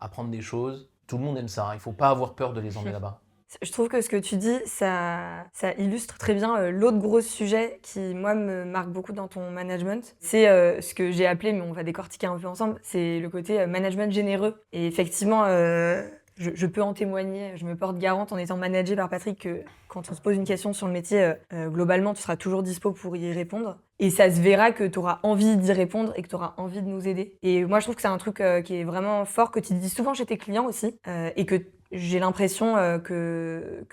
apprendre des choses. Tout le monde aime ça, hein. Il ne faut pas avoir peur de les emmener là-bas. Je trouve que ce que tu dis, ça illustre très bien l'autre gros sujet qui, moi, me marque beaucoup dans ton management. C'est ce que j'ai appelé, mais on va décortiquer un peu ensemble, c'est le côté management généreux. Et effectivement, je peux en témoigner, je me porte garante en étant managée par Patrick que quand on se pose une question sur le métier, globalement, tu seras toujours dispo pour y répondre. Et ça se verra que tu auras envie d'y répondre et que tu auras envie de nous aider. Et moi, je trouve que c'est un truc qui est vraiment fort, que tu dis souvent chez tes clients aussi, et que j'ai l'impression que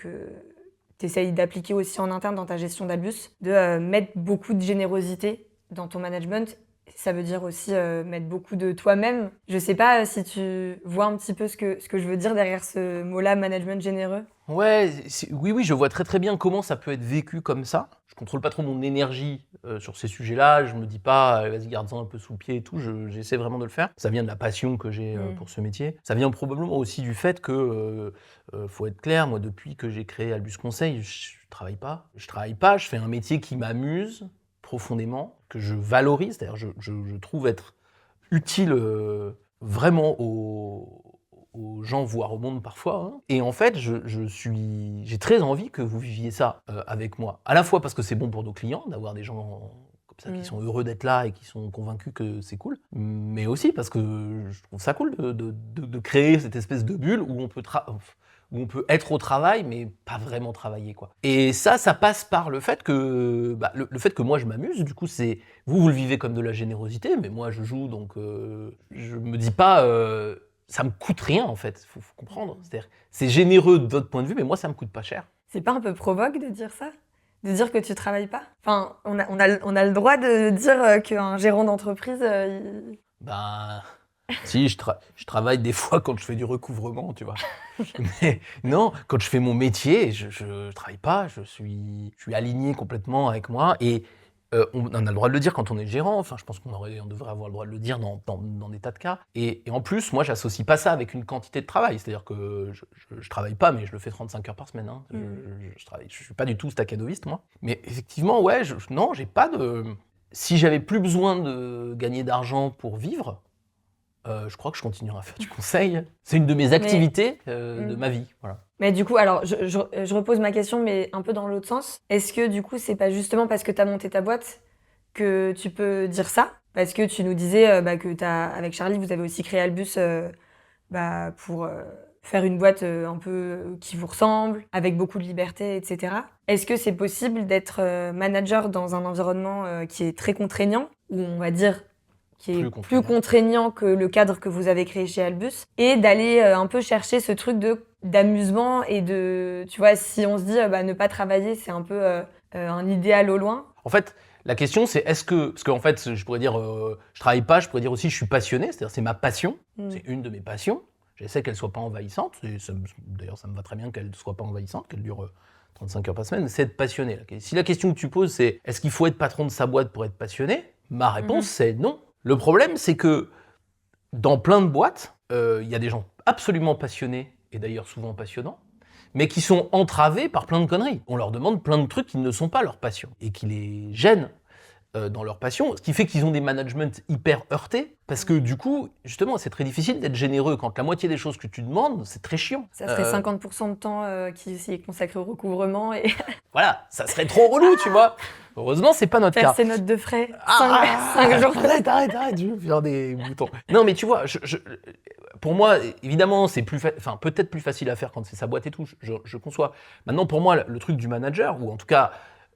tu essayes d'appliquer aussi en interne dans ta gestion d'Albus, de mettre beaucoup de générosité dans ton management. Ça veut dire aussi mettre beaucoup de toi-même. Je sais pas si tu vois un petit peu ce que je veux dire derrière ce mot-là, management généreux. Ouais, oui, je vois très très bien comment ça peut être vécu comme ça. Je contrôle pas trop mon énergie sur ces sujets-là. Je me dis pas, vas-y, garde-en un peu sous le pied et tout. J'essaie vraiment de le faire. Ça vient de la passion que j'ai pour ce métier. Ça vient probablement aussi du fait que, faut être clair, moi, depuis que j'ai créé Albus Conseil, je travaille pas. Je travaille pas, je fais un métier qui m'amuse profondément, que je valorise, c'est-à-dire je trouve être utile vraiment aux gens, voire au monde parfois. Hein. Et en fait, j'ai très envie que vous viviez ça avec moi. À la fois parce que c'est bon pour nos clients, d'avoir des gens comme ça qui sont heureux d'être là et qui sont convaincus que c'est cool, mais aussi parce que je trouve ça cool de créer cette espèce de bulle où on peut être au travail, mais pas vraiment travailler, quoi. Et ça passe par le fait que, le fait que moi je m'amuse. Du coup, c'est vous le vivez comme de la générosité, mais moi je joue, donc je me dis pas, ça me coûte rien en fait. Faut comprendre. C'est-à-dire, c'est généreux de votre point de vue, mais moi ça me coûte pas cher. C'est pas un peu provoque de dire ça? De dire que tu travailles pas? Enfin, on a le droit de dire qu'un gérant d'entreprise, Ben, si, je travaille des fois quand je fais du recouvrement, tu vois. Mais non, quand je fais mon métier, je travaille pas, je suis aligné complètement avec moi. Et on a le droit de le dire quand on est gérant. Enfin, je pense qu'on devrait avoir le droit de le dire dans des tas de cas. Et en plus, moi, j'associe pas ça avec une quantité de travail. C'est-à-dire que je travaille pas, mais je le fais 35 heures par semaine. Hein. Je suis pas du tout staccadoviste, moi. Mais effectivement, ouais, non, j'ai pas de... Si j'avais plus besoin de gagner d'argent pour vivre, je crois que je continuerai à faire du conseil. C'est une de mes activités de ma vie. Voilà. Mais du coup, alors, je repose ma question, mais un peu dans l'autre sens. Est-ce que du coup, c'est pas justement parce que tu as monté ta boîte que tu peux dire ça? Parce que tu nous disais que avec Charlie, vous avez aussi créé Albus pour faire une boîte un peu qui vous ressemble, avec beaucoup de liberté, etc. Est-ce que c'est possible d'être manager dans un environnement qui est très contraignant, ou on va dire qui est plus contraignant que le cadre que vous avez créé chez Albus, et d'aller un peu chercher ce truc d'amusement et de, tu vois, si on se dit ne pas travailler, c'est un peu un idéal au loin. En fait, la question c'est parce qu'en fait, je pourrais dire je travaille pas, je pourrais dire aussi je suis passionné, c'est-à-dire c'est ma passion, c'est une de mes passions. J'essaie qu'elle soit pas envahissante, d'ailleurs ça me va très bien qu'elle soit pas envahissante, qu'elle dure 35 heures par semaine, c'est être passionné. Si la question que tu poses c'est est-ce qu'il faut être patron de sa boîte pour être passionné, ma réponse c'est non. Le problème, c'est que dans plein de boîtes, il y a des gens absolument passionnés, et d'ailleurs souvent passionnants, mais qui sont entravés par plein de conneries. On leur demande plein de trucs qui ne sont pas leur passion, et qui les gênent dans leur passion, ce qui fait qu'ils ont des managements hyper heurtés, parce que du coup, justement, c'est très difficile d'être généreux quand la moitié des choses que tu demandes, c'est très chiant. Ça serait 50% de temps qui est consacré au recouvrement et... Voilà, ça serait trop relou, tu vois. Heureusement, c'est pas notre cas. Faire ses notes de frais, 5 jours. Arrête, je veux faire des boutons. Non, mais tu vois, pour moi, évidemment, c'est peut-être plus facile à faire quand c'est sa boîte et tout, je conçois. Maintenant, pour moi, le truc du manager, ou en tout cas,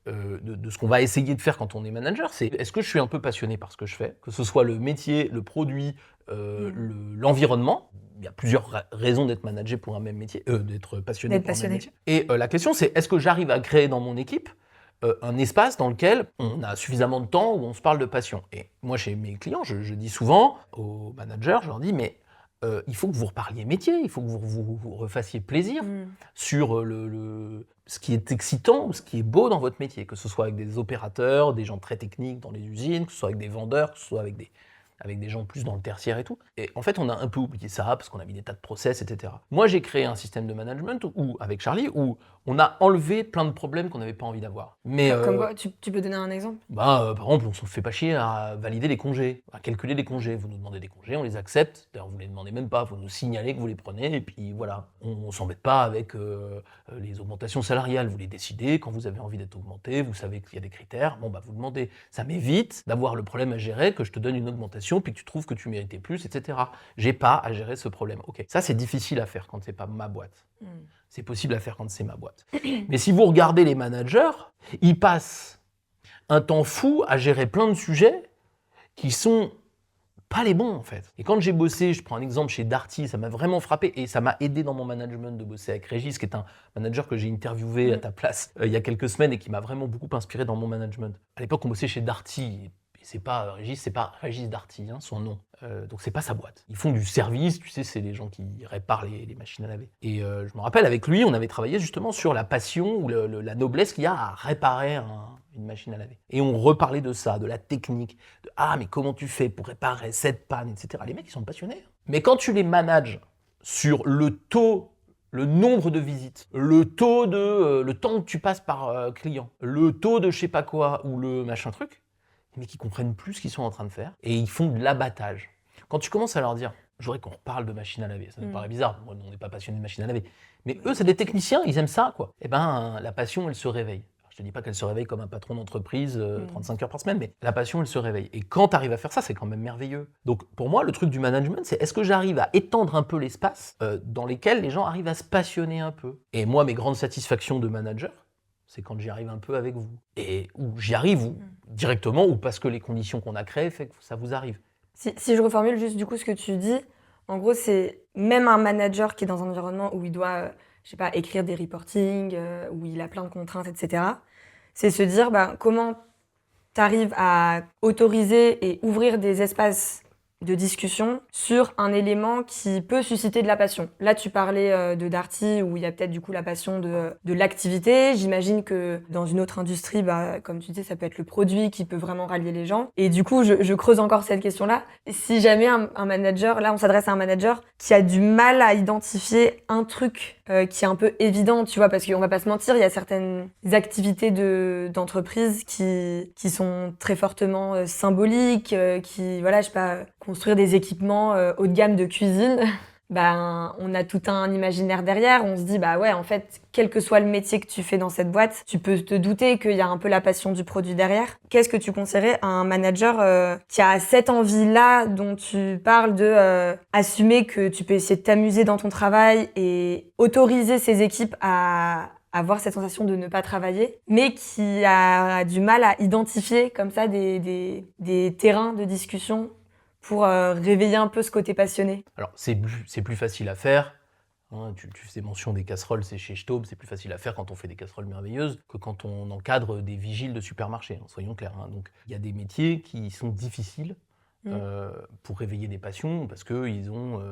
de ce qu'on va essayer de faire quand on est manager, c'est est-ce que je suis un peu passionné par ce que je fais, que ce soit le métier, le produit, l'environnement. Il y a plusieurs raisons d'être manager pour un même métier, d'être passionné pour un même métier. Et la question, c'est est-ce que j'arrive à créer dans mon équipe un espace dans lequel on a suffisamment de temps où on se parle de passion. Et moi, chez mes clients, je dis souvent aux managers, je leur dis, mais il faut que vous reparliez métier, il faut que vous refassiez plaisir sur ce qui est excitant ou ce qui est beau dans votre métier, que ce soit avec des opérateurs, des gens très techniques dans les usines, que ce soit avec des vendeurs, que ce soit avec des gens plus dans le tertiaire et tout. Et en fait, on a un peu oublié ça parce qu'on a mis des tas de process, etc. Moi, j'ai créé un système de management avec Charlie où on a enlevé plein de problèmes qu'on n'avait pas envie d'avoir. Mais Comme quoi, tu peux donner un exemple? Par exemple, on ne se fait pas chier à valider les congés, à calculer les congés. Vous nous demandez des congés, on les accepte. D'ailleurs, vous ne les demandez même pas, vous nous signalez que vous les prenez, et puis voilà. On ne s'embête pas avec les augmentations salariales. Vous les décidez, quand vous avez envie d'être augmenté, vous savez qu'il y a des critères, vous demandez. Ça m'évite d'avoir le problème à gérer, que je te donne une augmentation, puis que tu trouves que tu méritais plus, etc. J'ai pas à gérer ce problème. Ok. Ça, c'est difficile à faire quand c'est pas ma boîte. C'est possible à faire quand c'est ma boîte. Mais si vous regardez les managers, ils passent un temps fou à gérer plein de sujets qui sont pas les bons en fait. Et quand j'ai bossé, je prends un exemple chez Darty, ça m'a vraiment frappé et ça m'a aidé dans mon management de bosser avec Régis, qui est un manager que j'ai interviewé à ta place il y a quelques semaines et qui m'a vraiment beaucoup inspiré dans mon management. À l'époque, on bossait chez Darty. C'est pas Régis Darty, son nom. Donc c'est pas sa boîte. Ils font du service, tu sais, c'est les gens qui réparent les machines à laver. Et je me rappelle, avec lui, on avait travaillé justement sur la passion ou la noblesse qu'il y a à réparer une machine à laver. Et on reparlait de ça, de la technique, de « Ah, mais comment tu fais pour réparer cette panne ?» etc. Les mecs, ils sont passionnés. Mais quand tu les manages sur le nombre de visites, le temps que tu passes par client, le taux de je sais pas quoi ou le machin truc, mais qui comprennent plus ce qu'ils sont en train de faire, et ils font de l'abattage. Quand tu commences à leur dire, je voudrais qu'on reparle de machine à laver, ça me paraît bizarre, moi on n'est pas passionné de machine à laver, mais eux c'est des techniciens, ils aiment ça quoi. Et la passion elle se réveille. Alors, je te dis pas qu'elle se réveille comme un patron d'entreprise 35 heures par semaine, mais la passion elle se réveille. Et quand tu arrives à faire ça, c'est quand même merveilleux. Donc pour moi le truc du management, c'est est-ce que j'arrive à étendre un peu l'espace dans lesquels les gens arrivent à se passionner un peu. Et moi mes grandes satisfactions de manager, c'est quand j'y arrive un peu avec vous. Et où j'y arrive directement ou parce que les conditions qu'on a créées fait que ça vous arrive. Si je reformule juste du coup ce que tu dis, en gros c'est même un manager qui est dans un environnement où il doit, écrire des reportings, où il a plein de contraintes, etc. C'est se dire comment tu arrives à autoriser et ouvrir des espaces de discussion sur un élément qui peut susciter de la passion. Là, tu parlais de Darty, où il y a peut-être du coup la passion de l'activité. J'imagine que dans une autre industrie, comme tu dis, ça peut être le produit qui peut vraiment rallier les gens. Et du coup, je creuse encore cette question-là. Si jamais un manager, là on s'adresse à un manager qui a du mal à identifier un truc qui est un peu évident, tu vois, parce qu'on va pas se mentir, il y a certaines activités d'entreprise qui sont très fortement symboliques, qui, construire des équipements haut de gamme de cuisine, on a tout un imaginaire derrière. On se dit, en fait, quel que soit le métier que tu fais dans cette boîte, tu peux te douter qu'il y a un peu la passion du produit derrière. Qu'est-ce que tu conseillerais à un manager qui a cette envie-là dont tu parles de assumer que tu peux essayer de t'amuser dans ton travail et autoriser ses équipes à avoir cette sensation de ne pas travailler, mais qui a du mal à identifier comme ça des terrains de discussion pour réveiller un peu ce côté passionné? Alors, c'est plus facile à faire. Tu faisais mention des casseroles, c'est chez Staub, c'est plus facile à faire quand on fait des casseroles merveilleuses que quand on encadre des vigiles de supermarché, soyons clairs. Donc, il y a des métiers qui sont difficiles pour réveiller des passions parce qu'ils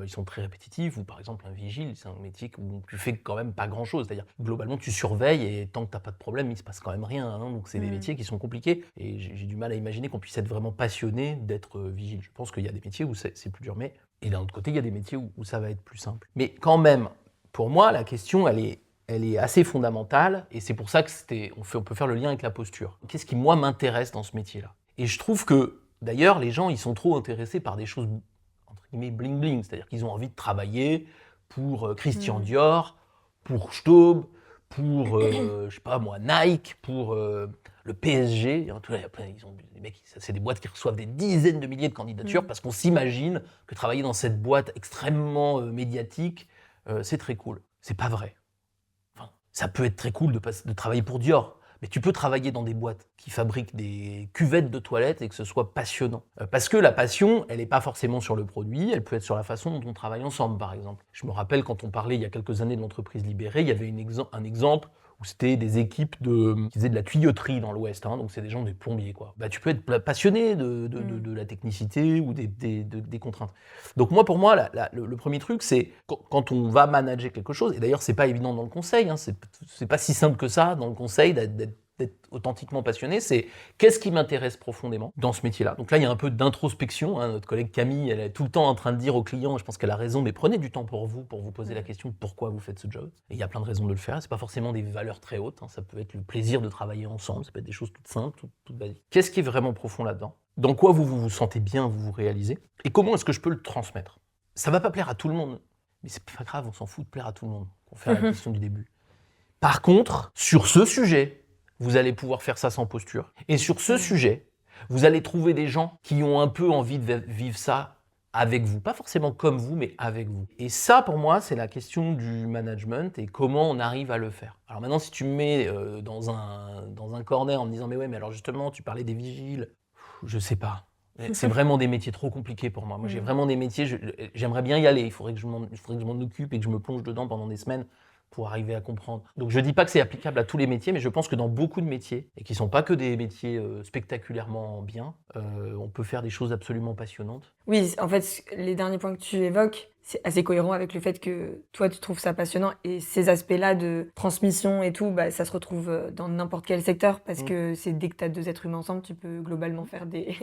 sont très répétitifs. Ou par exemple, un vigile, c'est un métier où tu fais quand même pas grand-chose. C'est-à-dire, globalement, tu surveilles et tant que tu n'as pas de problème, il se passe quand même rien. Donc, c'est des métiers qui sont compliqués. Et j'ai du mal à imaginer qu'on puisse être vraiment passionné d'être vigile. Je pense qu'il y a des métiers où c'est plus dur. Et d'un autre côté, il y a des métiers où ça va être plus simple. Mais quand même, pour moi, la question, elle est assez fondamentale. Et c'est pour ça que on peut faire le lien avec la posture. Qu'est-ce qui, moi, m'intéresse dans ce métier-là? Et je trouve que d'ailleurs, les gens, ils sont trop intéressés par des choses, entre guillemets, bling-bling. C'est-à-dire qu'ils ont envie de travailler pour Christian Dior, pour Staub, pour, Nike, pour le PSG. Les mecs, c'est des boîtes qui reçoivent des dizaines de milliers de candidatures parce qu'on s'imagine que travailler dans cette boîte extrêmement médiatique, c'est très cool. C'est pas vrai. Enfin, ça peut être très cool de travailler pour Dior. Mais tu peux travailler dans des boîtes qui fabriquent des cuvettes de toilettes et que ce soit passionnant. Parce que la passion, elle n'est pas forcément sur le produit, elle peut être sur la façon dont on travaille ensemble, par exemple. Je me rappelle quand on parlait il y a quelques années de l'entreprise libérée, il y avait un exemple où c'était des équipes qui faisaient de la tuyauterie dans l'Ouest, donc c'est des gens, des plombiers, quoi. Tu peux être passionné de la technicité ou des contraintes. Donc pour moi, le premier truc, c'est quand on va manager quelque chose, et d'ailleurs c'est pas évident dans le conseil, c'est pas si simple que ça dans le conseil d'être authentiquement passionné, c'est qu'est-ce qui m'intéresse profondément dans ce métier-là. Donc là, il y a un peu d'introspection. Notre collègue Camille, elle est tout le temps en train de dire aux clients, et je pense qu'elle a raison, mais prenez du temps pour vous poser la question de pourquoi vous faites ce job. Et il y a plein de raisons de le faire. C'est pas forcément des valeurs très hautes. Ça peut être le plaisir de travailler ensemble. Ça peut être des choses toutes simples, toutes basiques. Qu'est-ce qui est vraiment profond là-dedans? Dans quoi vous vous sentez bien, vous vous réalisez? Et comment est-ce que je peux le transmettre? Ça va pas plaire à tout le monde, mais c'est pas grave, on s'en fout de plaire à tout le monde. On fait la question du début. Par contre, sur ce sujet, vous allez pouvoir faire ça sans posture. Et sur ce sujet, vous allez trouver des gens qui ont un peu envie de vivre ça avec vous. Pas forcément comme vous, mais avec vous. Et ça, pour moi, c'est la question du management et comment on arrive à le faire. Alors maintenant, si tu me mets dans un corner en me disant « mais ouais, mais alors justement, tu parlais des vigiles », je sais pas. C'est vraiment des métiers trop compliqués pour moi. Moi, j'ai vraiment des métiers, j'aimerais bien y aller. Il faudrait que je m'en occupe et que je me plonge dedans pendant des semaines pour arriver à comprendre. Donc je ne dis pas que c'est applicable à tous les métiers, mais je pense que dans beaucoup de métiers, et qui ne sont pas que des métiers spectaculairement bien, on peut faire des choses absolument passionnantes. Oui, en fait, les derniers points que tu évoques, c'est assez cohérent avec le fait que toi, tu trouves ça passionnant. Et ces aspects-là de transmission et tout, ça se retrouve dans n'importe quel secteur, parce que c'est dès que tu as deux êtres humains ensemble, tu peux globalement faire des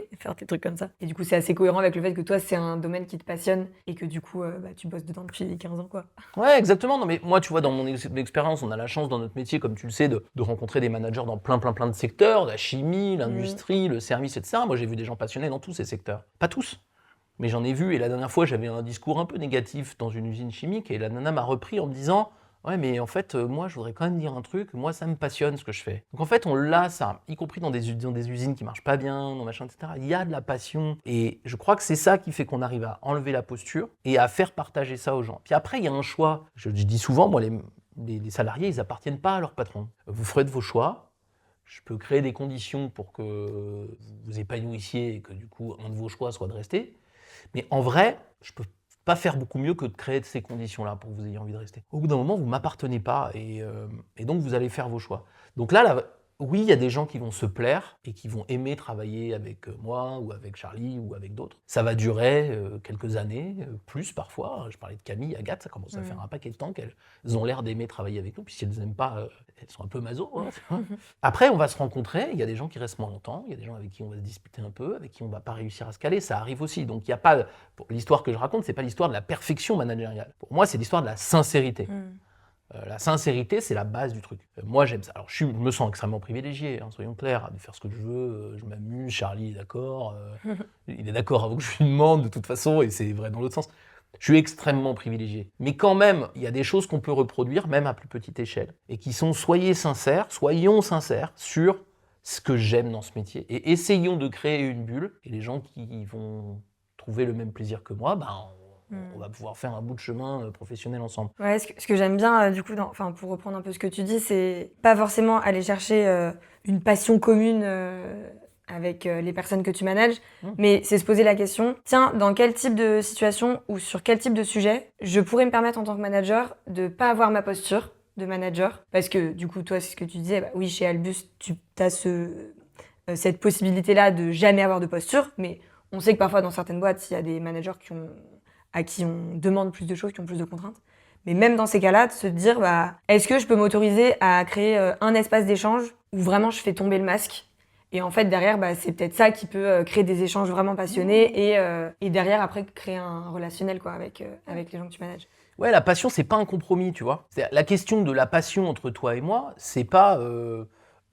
trucs comme ça. Et du coup, c'est assez cohérent avec le fait que toi, c'est un domaine qui te passionne et que du coup, tu bosses dedans depuis 15 ans, quoi. Ouais, exactement. Non, mais moi, tu vois, dans mon expérience, on a la chance dans notre métier, comme tu le sais, de rencontrer des managers dans plein de secteurs, la chimie, l'industrie, le service, etc. Moi, j'ai vu des gens passionnés dans tous ces secteurs. Pas tous, mais j'en ai vu. Et la dernière fois, j'avais un discours un peu négatif dans une usine chimique et la nana m'a repris en me disant « Ouais, mais en fait, moi, je voudrais quand même dire un truc. Moi, ça me passionne ce que je fais. » Donc en fait, on l'a, ça, y compris dans des usines qui marchent pas bien, dans machin, etc. Il y a de la passion. Et je crois que c'est ça qui fait qu'on arrive à enlever la posture et à faire partager ça aux gens. Puis après, il y a un choix. Je dis souvent, moi, les salariés, ils appartiennent pas à leur patron. Vous ferez de vos choix. Je peux créer des conditions pour que vous vous épanouissiez et que du coup, un de vos choix soit de rester. Mais en vrai, je peux pas faire beaucoup mieux que de créer ces conditions-là pour que vous ayez envie de rester. Au bout d'un moment, vous ne m'appartenez pas et donc vous allez faire vos choix. Donc là, oui, il y a des gens qui vont se plaire et qui vont aimer travailler avec moi ou avec Charlie ou avec d'autres. Ça va durer quelques années, plus parfois. Je parlais de Camille, Agathe, ça commence à faire un paquet de temps qu'elles ont l'air d'aimer travailler avec nous. Puis si elles n'aiment pas, elles sont un peu maso. Après, on va se rencontrer. Il y a des gens qui restent moins longtemps. Il y a des gens avec qui on va se disputer un peu, avec qui on ne va pas réussir à se caler. Ça arrive aussi. Donc il n'y a pas. L'histoire que je raconte, c'est pas l'histoire de la perfection managériale. Pour moi, c'est l'histoire de la sincérité. La sincérité, c'est la base du truc. Moi, j'aime ça. Alors, je me sens extrêmement privilégié, soyons clairs, de faire ce que je veux, je m'amuse, Charlie est d'accord, il est d'accord avant que je lui demande de toute façon, et c'est vrai dans l'autre sens. Je suis extrêmement privilégié. Mais quand même, il y a des choses qu'on peut reproduire, même à plus petite échelle, et qui sont soyons sincères sur ce que j'aime dans ce métier, et essayons de créer une bulle, et les gens qui vont trouver le même plaisir que moi, on va pouvoir faire un bout de chemin professionnel ensemble. Ouais, ce que j'aime bien, du coup, pour reprendre un peu ce que tu dis, c'est pas forcément aller chercher une passion commune avec les personnes que tu manages, mais c'est se poser la question, tiens, dans quel type de situation ou sur quel type de sujet je pourrais me permettre en tant que manager de pas avoir ma posture de manager, parce que du coup, toi, c'est ce que tu disais, oui, chez Albus, tu as cette possibilité-là de jamais avoir de posture, mais on sait que parfois, dans certaines boîtes, il y a des managers à qui on demande plus de choses, qui ont plus de contraintes. Mais même dans ces cas-là, de se dire, est-ce que je peux m'autoriser à créer un espace d'échange où vraiment je fais tomber le masque ? Et en fait, derrière, c'est peut-être ça qui peut créer des échanges vraiment passionnés et derrière, après, créer un relationnel quoi, avec les gens que tu manages. Ouais, la passion, c'est pas un compromis, tu vois. La question de la passion entre toi et moi, c'est pas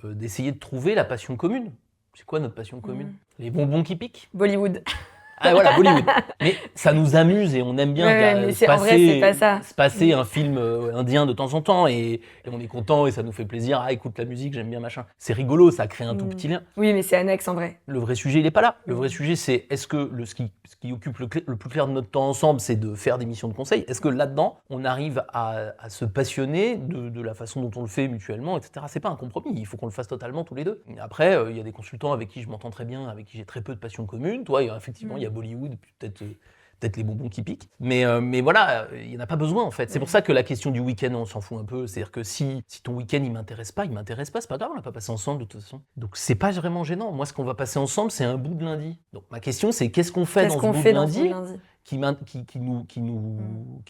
d'essayer de trouver la passion commune. C'est quoi notre passion commune ? Les bonbons qui piquent ? Bollywood. Ah voilà, Bollywood. Mais ça nous amuse et on aime bien mais en vrai, c'est pas ça. se passer un film indien de temps en temps et on est content et ça nous fait plaisir. Ah, écoute la musique, j'aime bien machin. C'est rigolo, ça crée un tout petit lien. Oui, mais c'est annexe en vrai. Le vrai sujet, il n'est pas là. Le vrai sujet, c'est est-ce que ce qui occupe le plus clair de notre temps ensemble, c'est de faire des missions de conseil. Est-ce que là-dedans, on arrive à se passionner de la façon dont on le fait mutuellement, etc. C'est pas un compromis, il faut qu'on le fasse totalement tous les deux. Après, il y a des consultants avec qui je m'entends très bien, avec qui j'ai très peu de passion commune. Toi, effectivement, il y a Bollywood, peut-être les bonbons qui piquent. Mais voilà, il n'y en a pas besoin en fait. C'est pour ça que la question du week-end, on s'en fout un peu. C'est-à-dire que si ton week-end, il m'intéresse pas, c'est pas grave, on l'a pas passé ensemble de toute façon. Donc c'est pas vraiment gênant. Moi, ce qu'on va passer ensemble, c'est un bout de lundi. Donc ma question, c'est qu'est-ce qu'on fait dans ce bout de lundi qui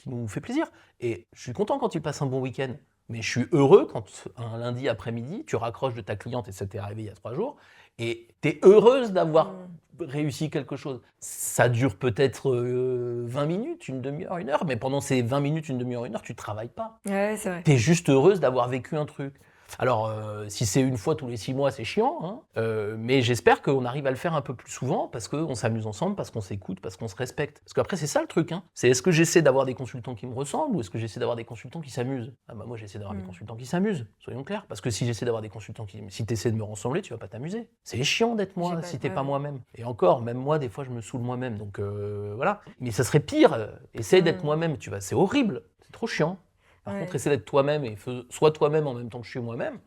nous fait plaisir. Et je suis content quand tu passes un bon week-end. Mais je suis heureux quand un lundi après-midi, tu raccroches de ta cliente et ça t'est arrivé il y a 3 jours, et tu es heureuse d'avoir réussi quelque chose. Ça dure peut-être 20 minutes, une demi-heure, une heure, mais pendant ces 20 minutes, une demi-heure, une heure, tu travailles pas. Ouais, c'est vrai. Tu es juste heureuse d'avoir vécu un truc. Alors, si c'est une fois tous les 6 mois, c'est chiant, hein, mais j'espère qu'on arrive à le faire un peu plus souvent parce qu'on s'amuse ensemble, parce qu'on s'écoute, parce qu'on se respecte. Parce qu'après, c'est ça le truc. Hein. C'est est-ce que j'essaie d'avoir des consultants qui me ressemblent ou est-ce que j'essaie d'avoir des consultants qui s'amusent ? Ah bah moi, j'essaie d'avoir des consultants qui s'amusent, soyons clairs. Parce que si j'essaie d'avoir des consultants si tu essaies de me ressembler, tu vas pas t'amuser. C'est chiant d'être moi si t'es pas moi-même. Et encore, même moi, des fois, je me saoule moi-même. Donc voilà. Mais ça serait pire. Essaye d'être moi-même, c'est horrible. C'est trop chiant. Par contre, essaie d'être toi-même et sois toi-même en même temps que je suis moi-même.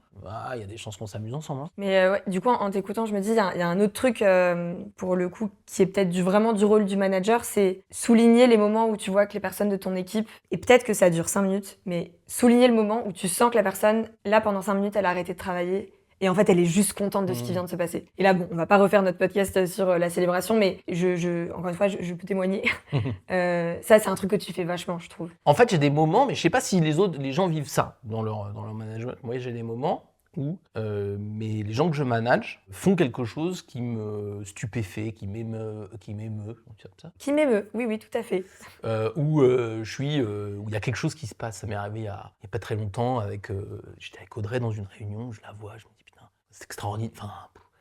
Il y a des chances qu'on s'amuse ensemble. Hein. Mais du coup, en t'écoutant, je me dis, il y a un autre truc, pour le coup, qui est peut-être vraiment du rôle du manager, c'est souligner les moments où tu vois que les personnes de ton équipe, et peut-être que ça dure 5 minutes, mais souligner le moment où tu sens que la personne, là, pendant 5 minutes, elle a arrêté de travailler. Et en fait, elle est juste contente de ce qui vient de se passer. Et là, bon, on va pas refaire notre podcast sur la célébration, mais encore une fois, je peux témoigner. Ça, c'est un truc que tu fais vachement, je trouve. En fait, j'ai des moments, mais je sais pas si les gens vivent ça dans leur management. Moi, j'ai des moments où mais les gens que je manage font quelque chose qui me stupéfait, qui m'émeut, on dit ça ? Qui m'émeut, oui, tout à fait. Où où il y a quelque chose qui se passe. Ça m'est arrivé il y a pas très longtemps j'étais avec Audrey dans une réunion, je la vois, je me dis putain, c'est extraordinaire. Enfin,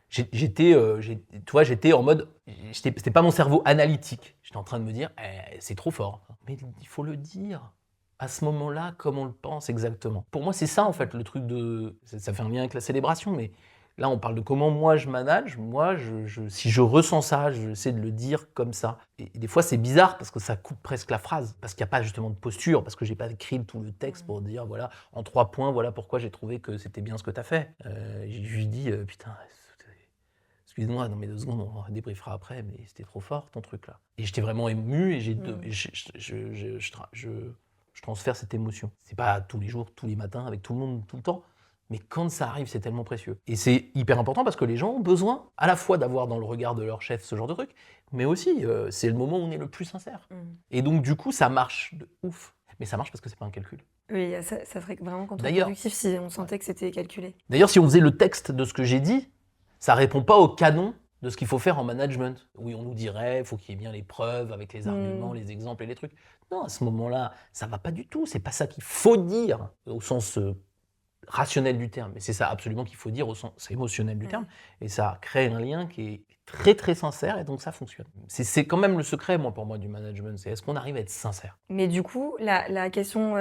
j'étais en mode, c'était pas mon cerveau analytique. J'étais en train de me dire, c'est trop fort. Mais il faut le dire. À ce moment-là, comme on le pense exactement. Pour moi, c'est ça, en fait, le truc ça fait un lien avec la célébration, mais là, on parle de comment moi, je manage. Moi, si je ressens ça, j'essaie de le dire comme ça. Et des fois, c'est bizarre parce que ça coupe presque la phrase, parce qu'il n'y a pas justement de posture, parce que j'ai pas écrit tout le texte pour dire, voilà, en 3 points, voilà pourquoi j'ai trouvé que c'était bien ce que tu as fait. Je lui dis, putain... Excuse-moi, dans mes 2 secondes, on débriefera après, mais c'était trop fort ton truc là. Et j'étais vraiment ému et je transfère cette émotion. C'est pas tous les jours, tous les matins, avec tout le monde, tout le temps. Mais quand ça arrive, c'est tellement précieux. Et c'est hyper important parce que les gens ont besoin à la fois d'avoir dans le regard de leur chef ce genre de truc, mais aussi c'est le moment où on est le plus sincère. Et donc du coup, ça marche de ouf. Mais ça marche parce que c'est pas un calcul. Oui, ça serait vraiment contre-productif si on sentait que c'était calculé. D'ailleurs, si on faisait le texte de ce que j'ai dit, ça répond pas au canon de ce qu'il faut faire en management. Oui, on nous dirait, il faut qu'il y ait bien les preuves avec les arguments, les exemples et les trucs. Non, à ce moment-là, ça va pas du tout. C'est pas ça qu'il faut dire au sens rationnel du terme. Mais c'est ça absolument qu'il faut dire au sens émotionnel du terme. Et ça crée un lien qui est très très sincère et donc ça fonctionne. C'est quand même le secret, pour moi, du management. C'est est-ce qu'on arrive à être sincère ? Mais du coup, la question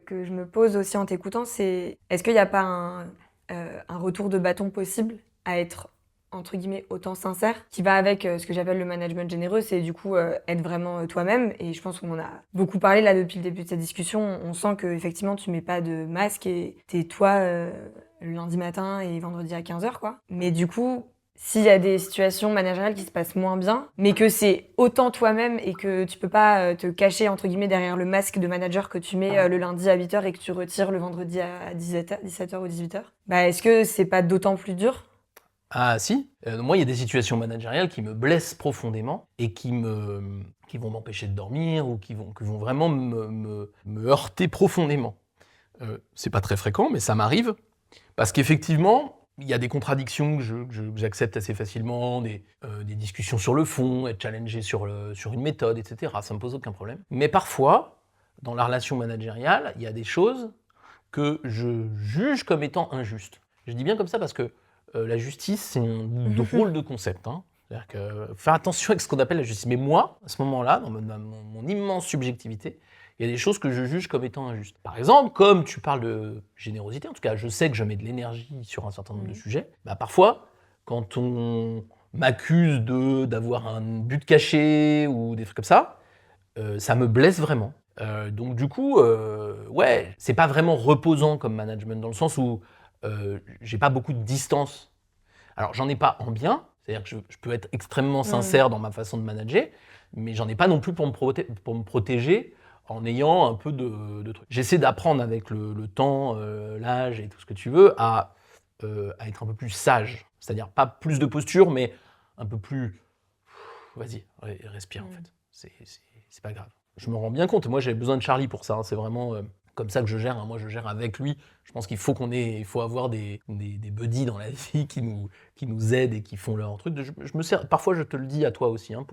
que je me pose aussi en t'écoutant, c'est est-ce qu'il n'y a pas un retour de bâton possible à être entre guillemets autant sincère, qui va avec ce que j'appelle le management généreux, c'est du coup être vraiment toi-même. Et je pense qu'on en a beaucoup parlé là depuis le début de cette discussion. On sent que effectivement tu mets pas de masque et t'es toi le lundi matin et vendredi à 15h quoi. Mais du coup, s'il y a des situations managériales qui se passent moins bien, mais que c'est autant toi-même et que tu peux pas te cacher entre guillemets derrière le masque de manager que tu mets le lundi à 8h et que tu retires le vendredi à 17h ou 18h, bah est-ce que c'est pas d'autant plus dur ? Ah si, moi il y a des situations managériales qui me blessent profondément et qui vont m'empêcher de dormir ou qui vont vraiment me heurter profondément. C'est pas très fréquent, mais ça m'arrive parce qu'effectivement, il y a des contradictions que j'accepte assez facilement, des discussions sur le fond, être challengé sur une méthode, etc. Ça me pose aucun problème. Mais parfois, dans la relation managériale, il y a des choses que je juge comme étant injustes. Je dis bien comme ça parce que la justice, c'est un drôle de concept. Hein. C'est-à-dire que faire attention avec ce qu'on appelle la justice. Mais moi, à ce moment-là, dans mon immense subjectivité, il y a des choses que je juge comme étant injustes. Par exemple, comme tu parles de générosité, en tout cas, je sais que je mets de l'énergie sur un certain nombre de sujets. Bah, parfois, quand on m'accuse d'avoir un but caché ou des trucs comme ça me blesse vraiment. Donc du coup, ouais, c'est pas vraiment reposant comme management dans le sens où j'ai pas beaucoup de distance. Alors j'en ai pas en bien, c'est-à-dire que je peux être extrêmement sincère dans ma façon de manager, mais j'en ai pas non plus pour me protéger en ayant un peu de trucs. J'essaie d'apprendre avec le temps, l'âge et tout ce que tu veux à être un peu plus sage. C'est-à-dire pas plus de posture, mais un peu plus... Vas-y, respire en fait. C'est pas grave. Je me rends bien compte, moi j'ai besoin de Charlie pour ça, hein. C'est vraiment comme ça que je gère, hein. Moi je gère avec lui. Je pense qu'il faut il faut avoir des buddies dans la vie qui nous aident et qui font leur truc. Je me sers, parfois je te le dis à toi aussi, hein,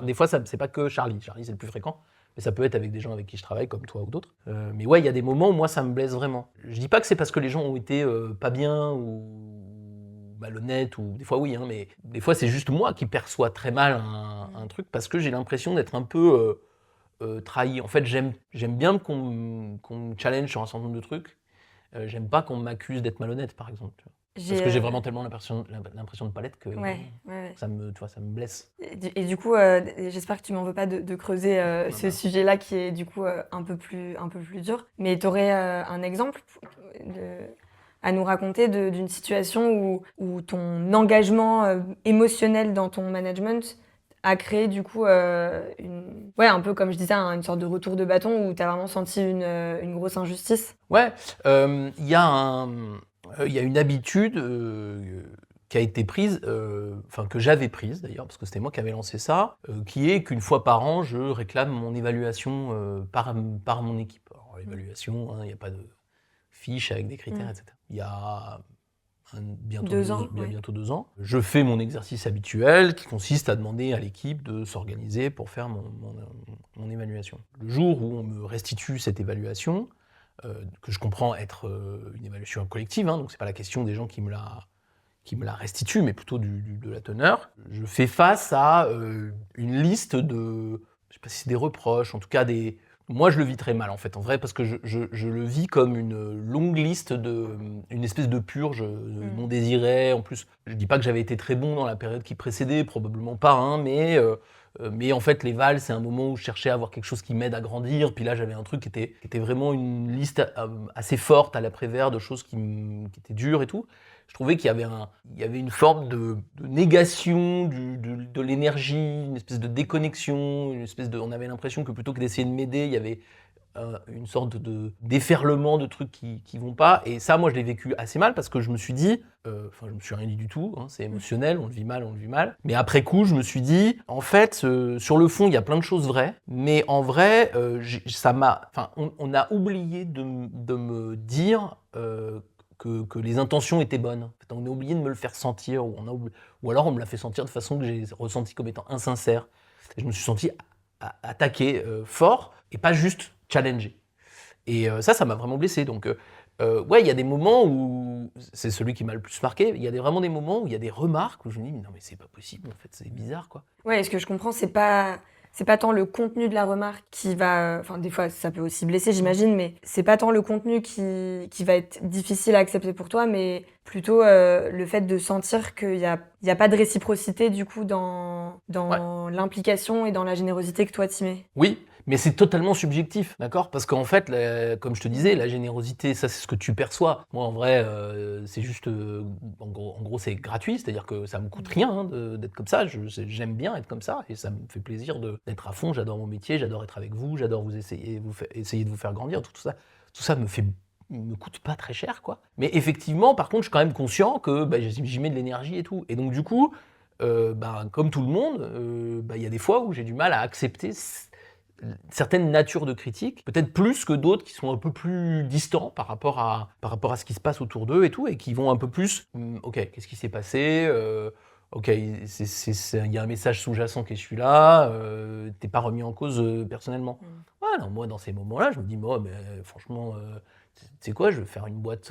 des fois c'est pas que Charlie c'est le plus fréquent, mais ça peut être avec des gens avec qui je travaille, comme toi ou d'autres. Mais ouais, il y a des moments où moi ça me blesse vraiment. Je dis pas que c'est parce que les gens ont été pas bien ou malhonnête, ou des fois oui, hein, mais des fois c'est juste moi qui perçois très mal un truc parce que j'ai l'impression d'être un peu trahi. En fait, j'aime bien qu'on me challenge sur un certain nombre de trucs. J'aime pas qu'on m'accuse d'être malhonnête, par exemple. Tu vois. Parce que j'ai vraiment tellement l'impression de pas l'être que Ouais. ça me blesse. Et du coup, j'espère que tu m'en veux pas de creuser ce sujet-là qui est du coup un peu plus dur. Mais tu aurais un exemple à nous raconter d'une situation où ton engagement émotionnel dans ton management a créé du coup un peu comme je disais, une sorte de retour de bâton où tu as vraiment senti une grosse injustice. Ouais, il y a une habitude qui a été prise, que j'avais prise d'ailleurs, parce que c'était moi qui avais lancé ça, qui est qu'une fois par an, je réclame mon évaluation par mon équipe. Alors l'évaluation, hein, il n'y a pas de fiche avec des critères, etc. Il y a bientôt 2 ans. Je fais mon exercice habituel qui consiste à demander à l'équipe de s'organiser pour faire mon évaluation. Le jour où on me restitue cette évaluation, que je comprends être une évaluation collective, hein, donc c'est pas la question des gens qui me la restituent, mais plutôt de la teneur, je fais face à une liste de, je sais pas si c'est des reproches, en tout cas moi je le vis très mal en fait, en vrai, parce que je le vis comme une longue liste une espèce de purge non désirée. En plus, je dis pas que j'avais été très bon dans la période qui précédait, probablement pas, hein, mais en fait, les Vals, c'est un moment où je cherchais à avoir quelque chose qui m'aide à grandir. Puis là, j'avais un truc qui était vraiment une liste assez forte à l'après-vert de choses qui étaient dures et tout. Je trouvais qu'il y avait une forme de négation de l'énergie, une espèce de déconnexion, on avait l'impression que plutôt que d'essayer de m'aider, il y avait une sorte de déferlement de trucs qui vont pas. Et ça, moi, je l'ai vécu assez mal parce que je me suis dit, je me suis rien dit du tout, hein, c'est émotionnel, on le vit mal. Mais après coup, je me suis dit, en fait, sur le fond, il y a plein de choses vraies, mais en vrai, on a oublié de me dire que les intentions étaient bonnes. En fait, on a oublié de me le faire sentir, ou alors on me l'a fait sentir de façon que j'ai ressenti comme étant insincère. Et je me suis senti attaqué fort et pas juste challengé. Et ça m'a vraiment blessé. Donc, ouais, il y a des moments où, c'est celui qui m'a le plus marqué, il y a vraiment des moments où il y a des remarques où je me dis, non mais c'est pas possible, en fait, c'est bizarre, quoi. Ouais, ce que je comprends, c'est pas tant le contenu de la remarque qui va... Enfin, des fois, ça peut aussi blesser, j'imagine, mais c'est pas tant le contenu qui va être difficile à accepter pour toi, mais plutôt le fait de sentir qu'il y a pas de réciprocité, du coup, dans l'implication et dans la générosité que toi t'y mets. Oui, mais c'est totalement subjectif, d'accord ? Parce qu'en fait, comme je te disais, la générosité, ça c'est ce que tu perçois. Moi, en vrai, c'est juste, en gros, c'est gratuit, c'est-à-dire que ça me coûte rien, hein, d'être comme ça. J'aime bien être comme ça et ça me fait plaisir d'être à fond. J'adore mon métier, j'adore être avec vous, j'adore essayer de vous faire grandir. Tout ça me coûte pas très cher, quoi. Mais effectivement, par contre, je suis quand même conscient que j'y mets de l'énergie et tout. Et donc, du coup, comme tout le monde, il y a des fois où j'ai du mal à accepter certaines natures de critiques, peut-être plus que d'autres qui sont un peu plus distants par rapport à ce qui se passe autour d'eux et tout, et qui vont un peu plus, ok, qu'est-ce qui s'est passé, ok, il y a un message sous-jacent qui est celui-là, t'es pas remis en cause personnellement. Ouais, non, moi dans ces moments-là, je me dis, moi, mais franchement, tu sais quoi, je vais faire une boîte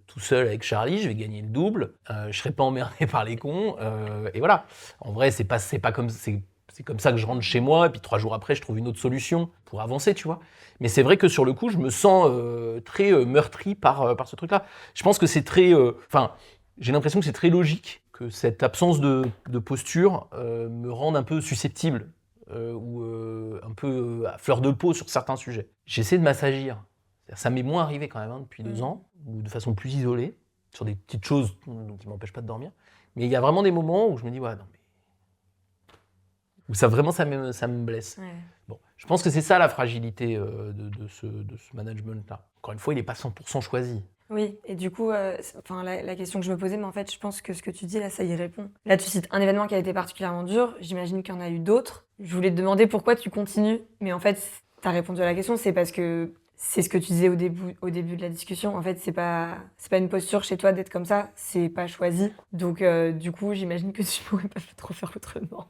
tout seul avec Charlie, je vais gagner le double, je serai pas emmerdé par les cons, et voilà. En vrai, c'est comme ça que je rentre chez moi, et puis 3 jours après, je trouve une autre solution pour avancer, tu vois. Mais c'est vrai que sur le coup, je me sens très meurtri par ce truc-là. Je pense que c'est très... j'ai l'impression que c'est très logique que cette absence de posture me rende un peu susceptible ou un peu à fleur de peau sur certains sujets. J'essaie de m'assagir. Ça m'est moins arrivé quand même depuis 2 ans, ou de façon plus isolée, sur des petites choses qui ne m'empêchent pas de dormir. Mais il y a vraiment des moments où je me dis, ouais, non, mais... où ça me blesse. Ouais. Bon, je pense que c'est ça la fragilité de ce management-là. Encore une fois, il n'est pas 100% choisi. Oui, et du coup, la question que je me posais, mais en fait, je pense que ce que tu dis là, ça y répond. Là, tu cites un événement qui a été particulièrement dur. J'imagine qu'il y en a eu d'autres. Je voulais te demander pourquoi tu continues, mais en fait, tu as répondu à la question, c'est parce que c'est ce que tu disais au début de la discussion. En fait, c'est pas une posture chez toi d'être comme ça, c'est pas choisi. Donc, du coup, j'imagine que tu pourrais pas trop faire autrement.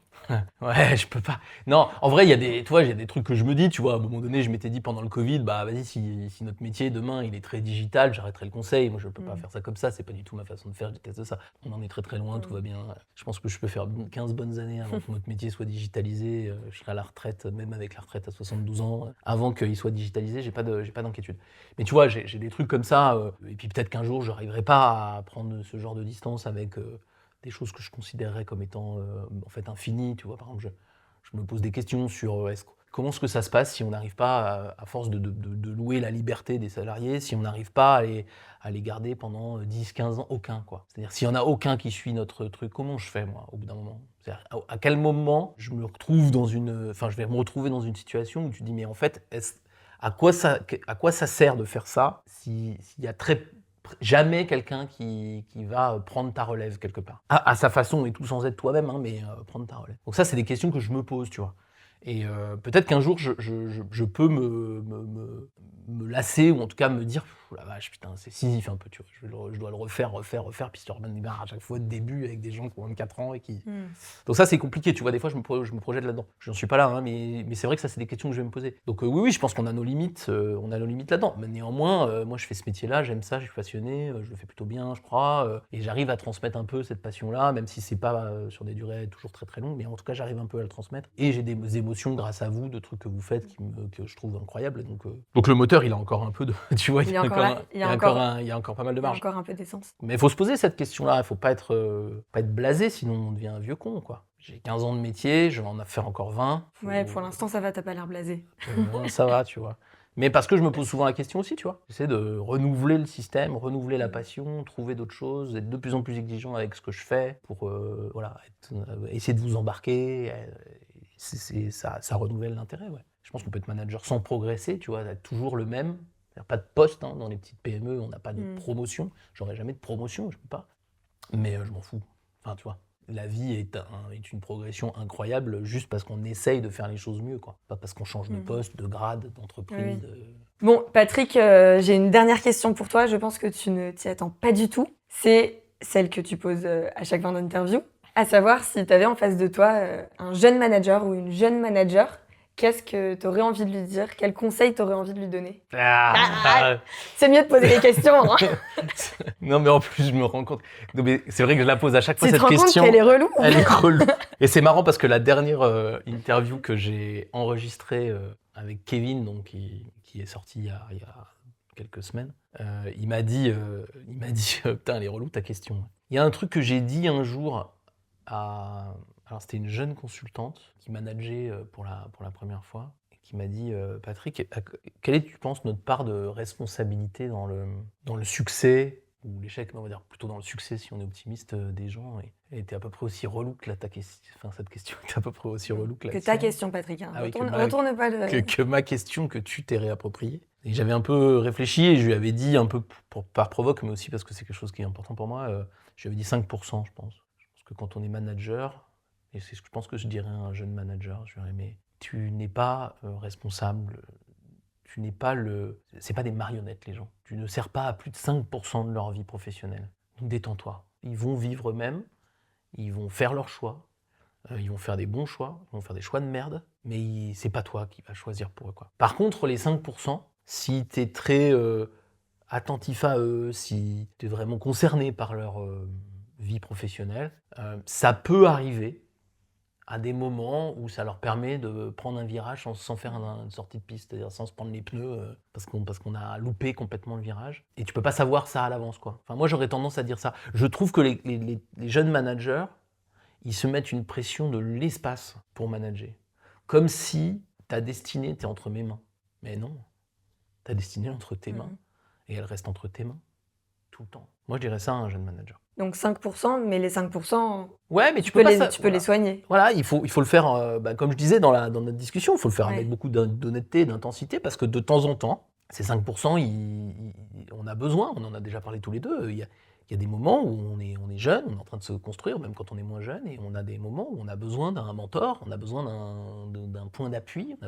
Ouais, je peux pas. Non, en vrai, il y a des trucs que je me dis, tu vois, à un moment donné, je m'étais dit pendant le Covid, bah vas-y, si notre métier demain, il est très digital, j'arrêterai le conseil. Moi, je peux pas faire ça comme ça, c'est pas du tout ma façon de faire, je déteste ça. On en est très très loin, tout va bien. Je pense que je peux faire 15 bonnes années avant que notre métier soit digitalisé. Je serai à la retraite, même avec la retraite à 72 ans. Avant qu'il soit digitalisé, j'ai pas d'inquiétude. Mais tu vois, j'ai des trucs comme ça, et puis peut-être qu'un jour, j'arriverai pas à prendre ce genre de distance avec... des choses que je considérerais comme étant en fait infinies, tu vois. Par exemple, je me pose des questions sur comment est-ce que ça se passe si on n'arrive pas, à force de louer la liberté des salariés, si on n'arrive pas à les garder pendant 10-15 ans, aucun, quoi. C'est-à-dire, s'il n'y en a aucun qui suit notre truc, comment je fais, moi, au bout d'un moment? C'est-à-dire, à quel moment je vais me retrouver dans une situation où tu te dis, mais en fait, à quoi ça sert de faire ça s'il y a jamais quelqu'un qui va prendre ta relève quelque part. À sa façon et tout sans être toi-même, hein, mais prendre ta relève. Donc ça, c'est des questions que je me pose, tu vois. Et peut-être qu'un jour, je peux me lasser, ou en tout cas me dire, la vache, putain, c'est Sisyphe un peu, tu vois. Je dois le refaire, puis tu remets à chaque fois de début avec des gens qui ont 24 ans et qui... Donc ça, c'est compliqué, tu vois. Des fois, je me projette là-dedans. Je n'en suis pas là, hein, mais c'est vrai que ça, c'est des questions que je vais me poser. Donc oui, je pense qu'on a nos limites, là-dedans. Mais néanmoins, moi, je fais ce métier-là, j'aime ça, je suis passionné, je le fais plutôt bien, je crois, et j'arrive à transmettre un peu cette passion-là, même si c'est pas sur des durées toujours très très longues, mais en tout cas, j'arrive un peu à le transmettre. Et j'ai des émotions grâce à vous, de trucs que vous faites que je trouve incroyables. Donc le moteur, il a encore un peu de, tu vois, il y a encore pas mal de marge. Il y a encore un peu d'essence. Mais il faut se poser cette question-là, il faut pas être blasé, sinon on devient un vieux con, quoi. J'ai 15 ans de métier, je vais en faire encore 20. Ouais, pour l'instant, ça va, t'as pas l'air blasé. Ça va, tu vois. Mais parce que je me pose souvent la question aussi, tu vois. J'essaie de renouveler le système, renouveler la passion, trouver d'autres choses, être de plus en plus exigeant avec ce que je fais pour essayer de vous embarquer. Ça renouvelle l'intérêt, ouais. Je pense qu'on peut être manager sans progresser, tu vois, être toujours le même. Il n'y a pas de poste, hein, dans les petites PME, on n'a pas de promotion. J'aurai jamais de promotion, je ne peux pas. Mais je m'en fous. Enfin, tu vois, la vie est une progression incroyable juste parce qu'on essaye de faire les choses mieux, quoi. Pas parce qu'on change de poste, de grade, d'entreprise. Oui. Bon, Patrick, j'ai une dernière question pour toi. Je pense que tu ne t'y attends pas du tout. C'est celle que tu poses à chaque fin d'interview. À savoir, si tu avais en face de toi un jeune manager ou une jeune manager, qu'est-ce que tu aurais envie de lui dire? Quel conseil tu aurais envie de lui donner? C'est mieux de poser des questions. Hein. Non, mais en plus, je me rends compte. Non, mais c'est vrai que je la pose à chaque fois, cette question. Tu te rends compte qu'elle est relou? Elle est relou. Et c'est marrant parce que la dernière interview que j'ai enregistrée avec Kevin, donc, qui est sorti il y a quelques semaines, il m'a dit putain, elle est relou ta question. Il y a un truc que j'ai dit un jour alors c'était une jeune consultante qui manageait pour la première fois, et qui m'a dit Patrick, quelle est, tu penses, notre part de responsabilité dans le succès ou l'échec, mais on va dire plutôt dans le succès si on est optimiste des gens. Et elle était à peu près aussi relou que cette question était à peu près aussi relou que la ta question, Patrick. Hein. Ah oui, retourne pas le... que ma question que tu t'es réappropriée. Et j'avais un peu réfléchi et je lui avais dit un peu par provoque, mais aussi parce que c'est quelque chose qui est important pour moi. Je lui avais dit 5%, je pense. Je pense que quand on est manager, et c'est ce que je pense que je dirais à un jeune manager, je lui dirais, mais tu n'es pas responsable, c'est pas des marionnettes les gens. Tu ne sers pas à plus de 5% de leur vie professionnelle. Donc détends-toi. Ils vont vivre eux-mêmes, ils vont faire leurs choix, ils vont faire des bons choix, ils vont faire des choix de merde, mais c'est pas toi qui vas choisir pour eux, quoi. Par contre, les 5%, si t'es très attentif à eux, si tu es vraiment concerné par leur vie professionnelle, ça peut arriver à des moments où ça leur permet de prendre un virage sans faire une sortie de piste, c'est-à-dire sans se prendre les pneus parce qu'on a loupé complètement le virage. Et tu peux pas savoir ça à l'avance, quoi. Enfin, moi, j'aurais tendance à dire ça. Je trouve que les jeunes managers, ils se mettent une pression de l'espace pour manager. Comme si ta destinée était entre mes mains. Mais non, ta destinée est entre tes mains. Et elle reste entre tes mains tout le temps. Moi, je dirais ça à un jeune manager. Donc 5%, mais les 5%, ouais, mais tu peux les soigner. Voilà, il faut le faire, comme je disais dans notre discussion, il faut le faire Ouais. avec beaucoup d'honnêteté, d'intensité, parce que de temps en temps, ces 5%, on a besoin, on en a déjà parlé tous les deux, il y a des moments où on est jeune, on est en train de se construire, même quand on est moins jeune, et on a des moments où on a besoin d'un mentor, on a besoin d'un point d'appui, on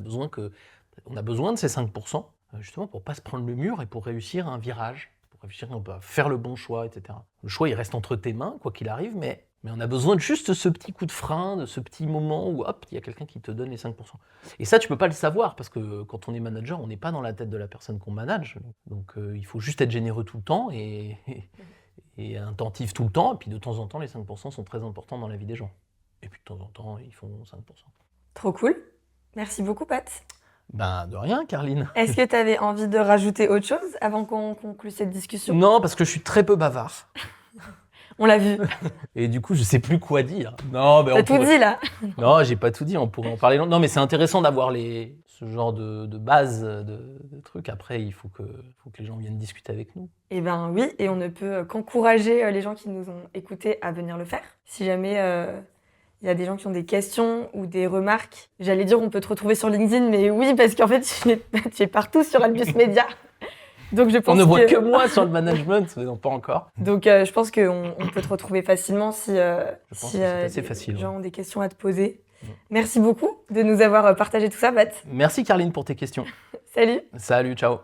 a besoin de ces 5%, justement pour ne pas se prendre le mur et pour réussir un virage. On peut faire le bon choix, etc. Le choix, il reste entre tes mains, quoi qu'il arrive, mais on a besoin de juste ce petit coup de frein, de ce petit moment où, hop, il y a quelqu'un qui te donne les 5%. Et ça, tu peux pas le savoir, parce que quand on est manager, on n'est pas dans la tête de la personne qu'on manage. Donc, il faut juste être généreux tout le temps et attentif tout le temps. Et puis, de temps en temps, les 5% sont très importants dans la vie des gens. Et puis, de temps en temps, ils font 5%. Trop cool. Merci beaucoup, Pat. Ben, de rien, Caroline. Est-ce que tu avais envie de rajouter autre chose avant qu'on conclue cette discussion ? Non, parce que je suis très peu bavard. On l'a vu. Et du coup, je sais plus quoi dire. Non, T'as tout dit, là. Non, j'ai pas tout dit, on pourrait en parler longtemps. Non, mais c'est intéressant d'avoir ce genre de base, de trucs. Après, il faut que les gens viennent discuter avec nous. Eh ben oui, et on ne peut qu'encourager les gens qui nous ont écoutés à venir le faire. Si jamais il y a des gens qui ont des questions ou des remarques, j'allais dire on peut te retrouver sur LinkedIn, mais oui, parce qu'en fait, tu es partout sur Albus Media. Donc je pense on ne voit que moi sur le management, mais non, pas encore. Donc je pense qu'on peut te retrouver facilement si les gens ont des questions à te poser. Merci beaucoup de nous avoir partagé tout ça, Pat. Merci Caroline pour tes questions. Salut. Salut, ciao.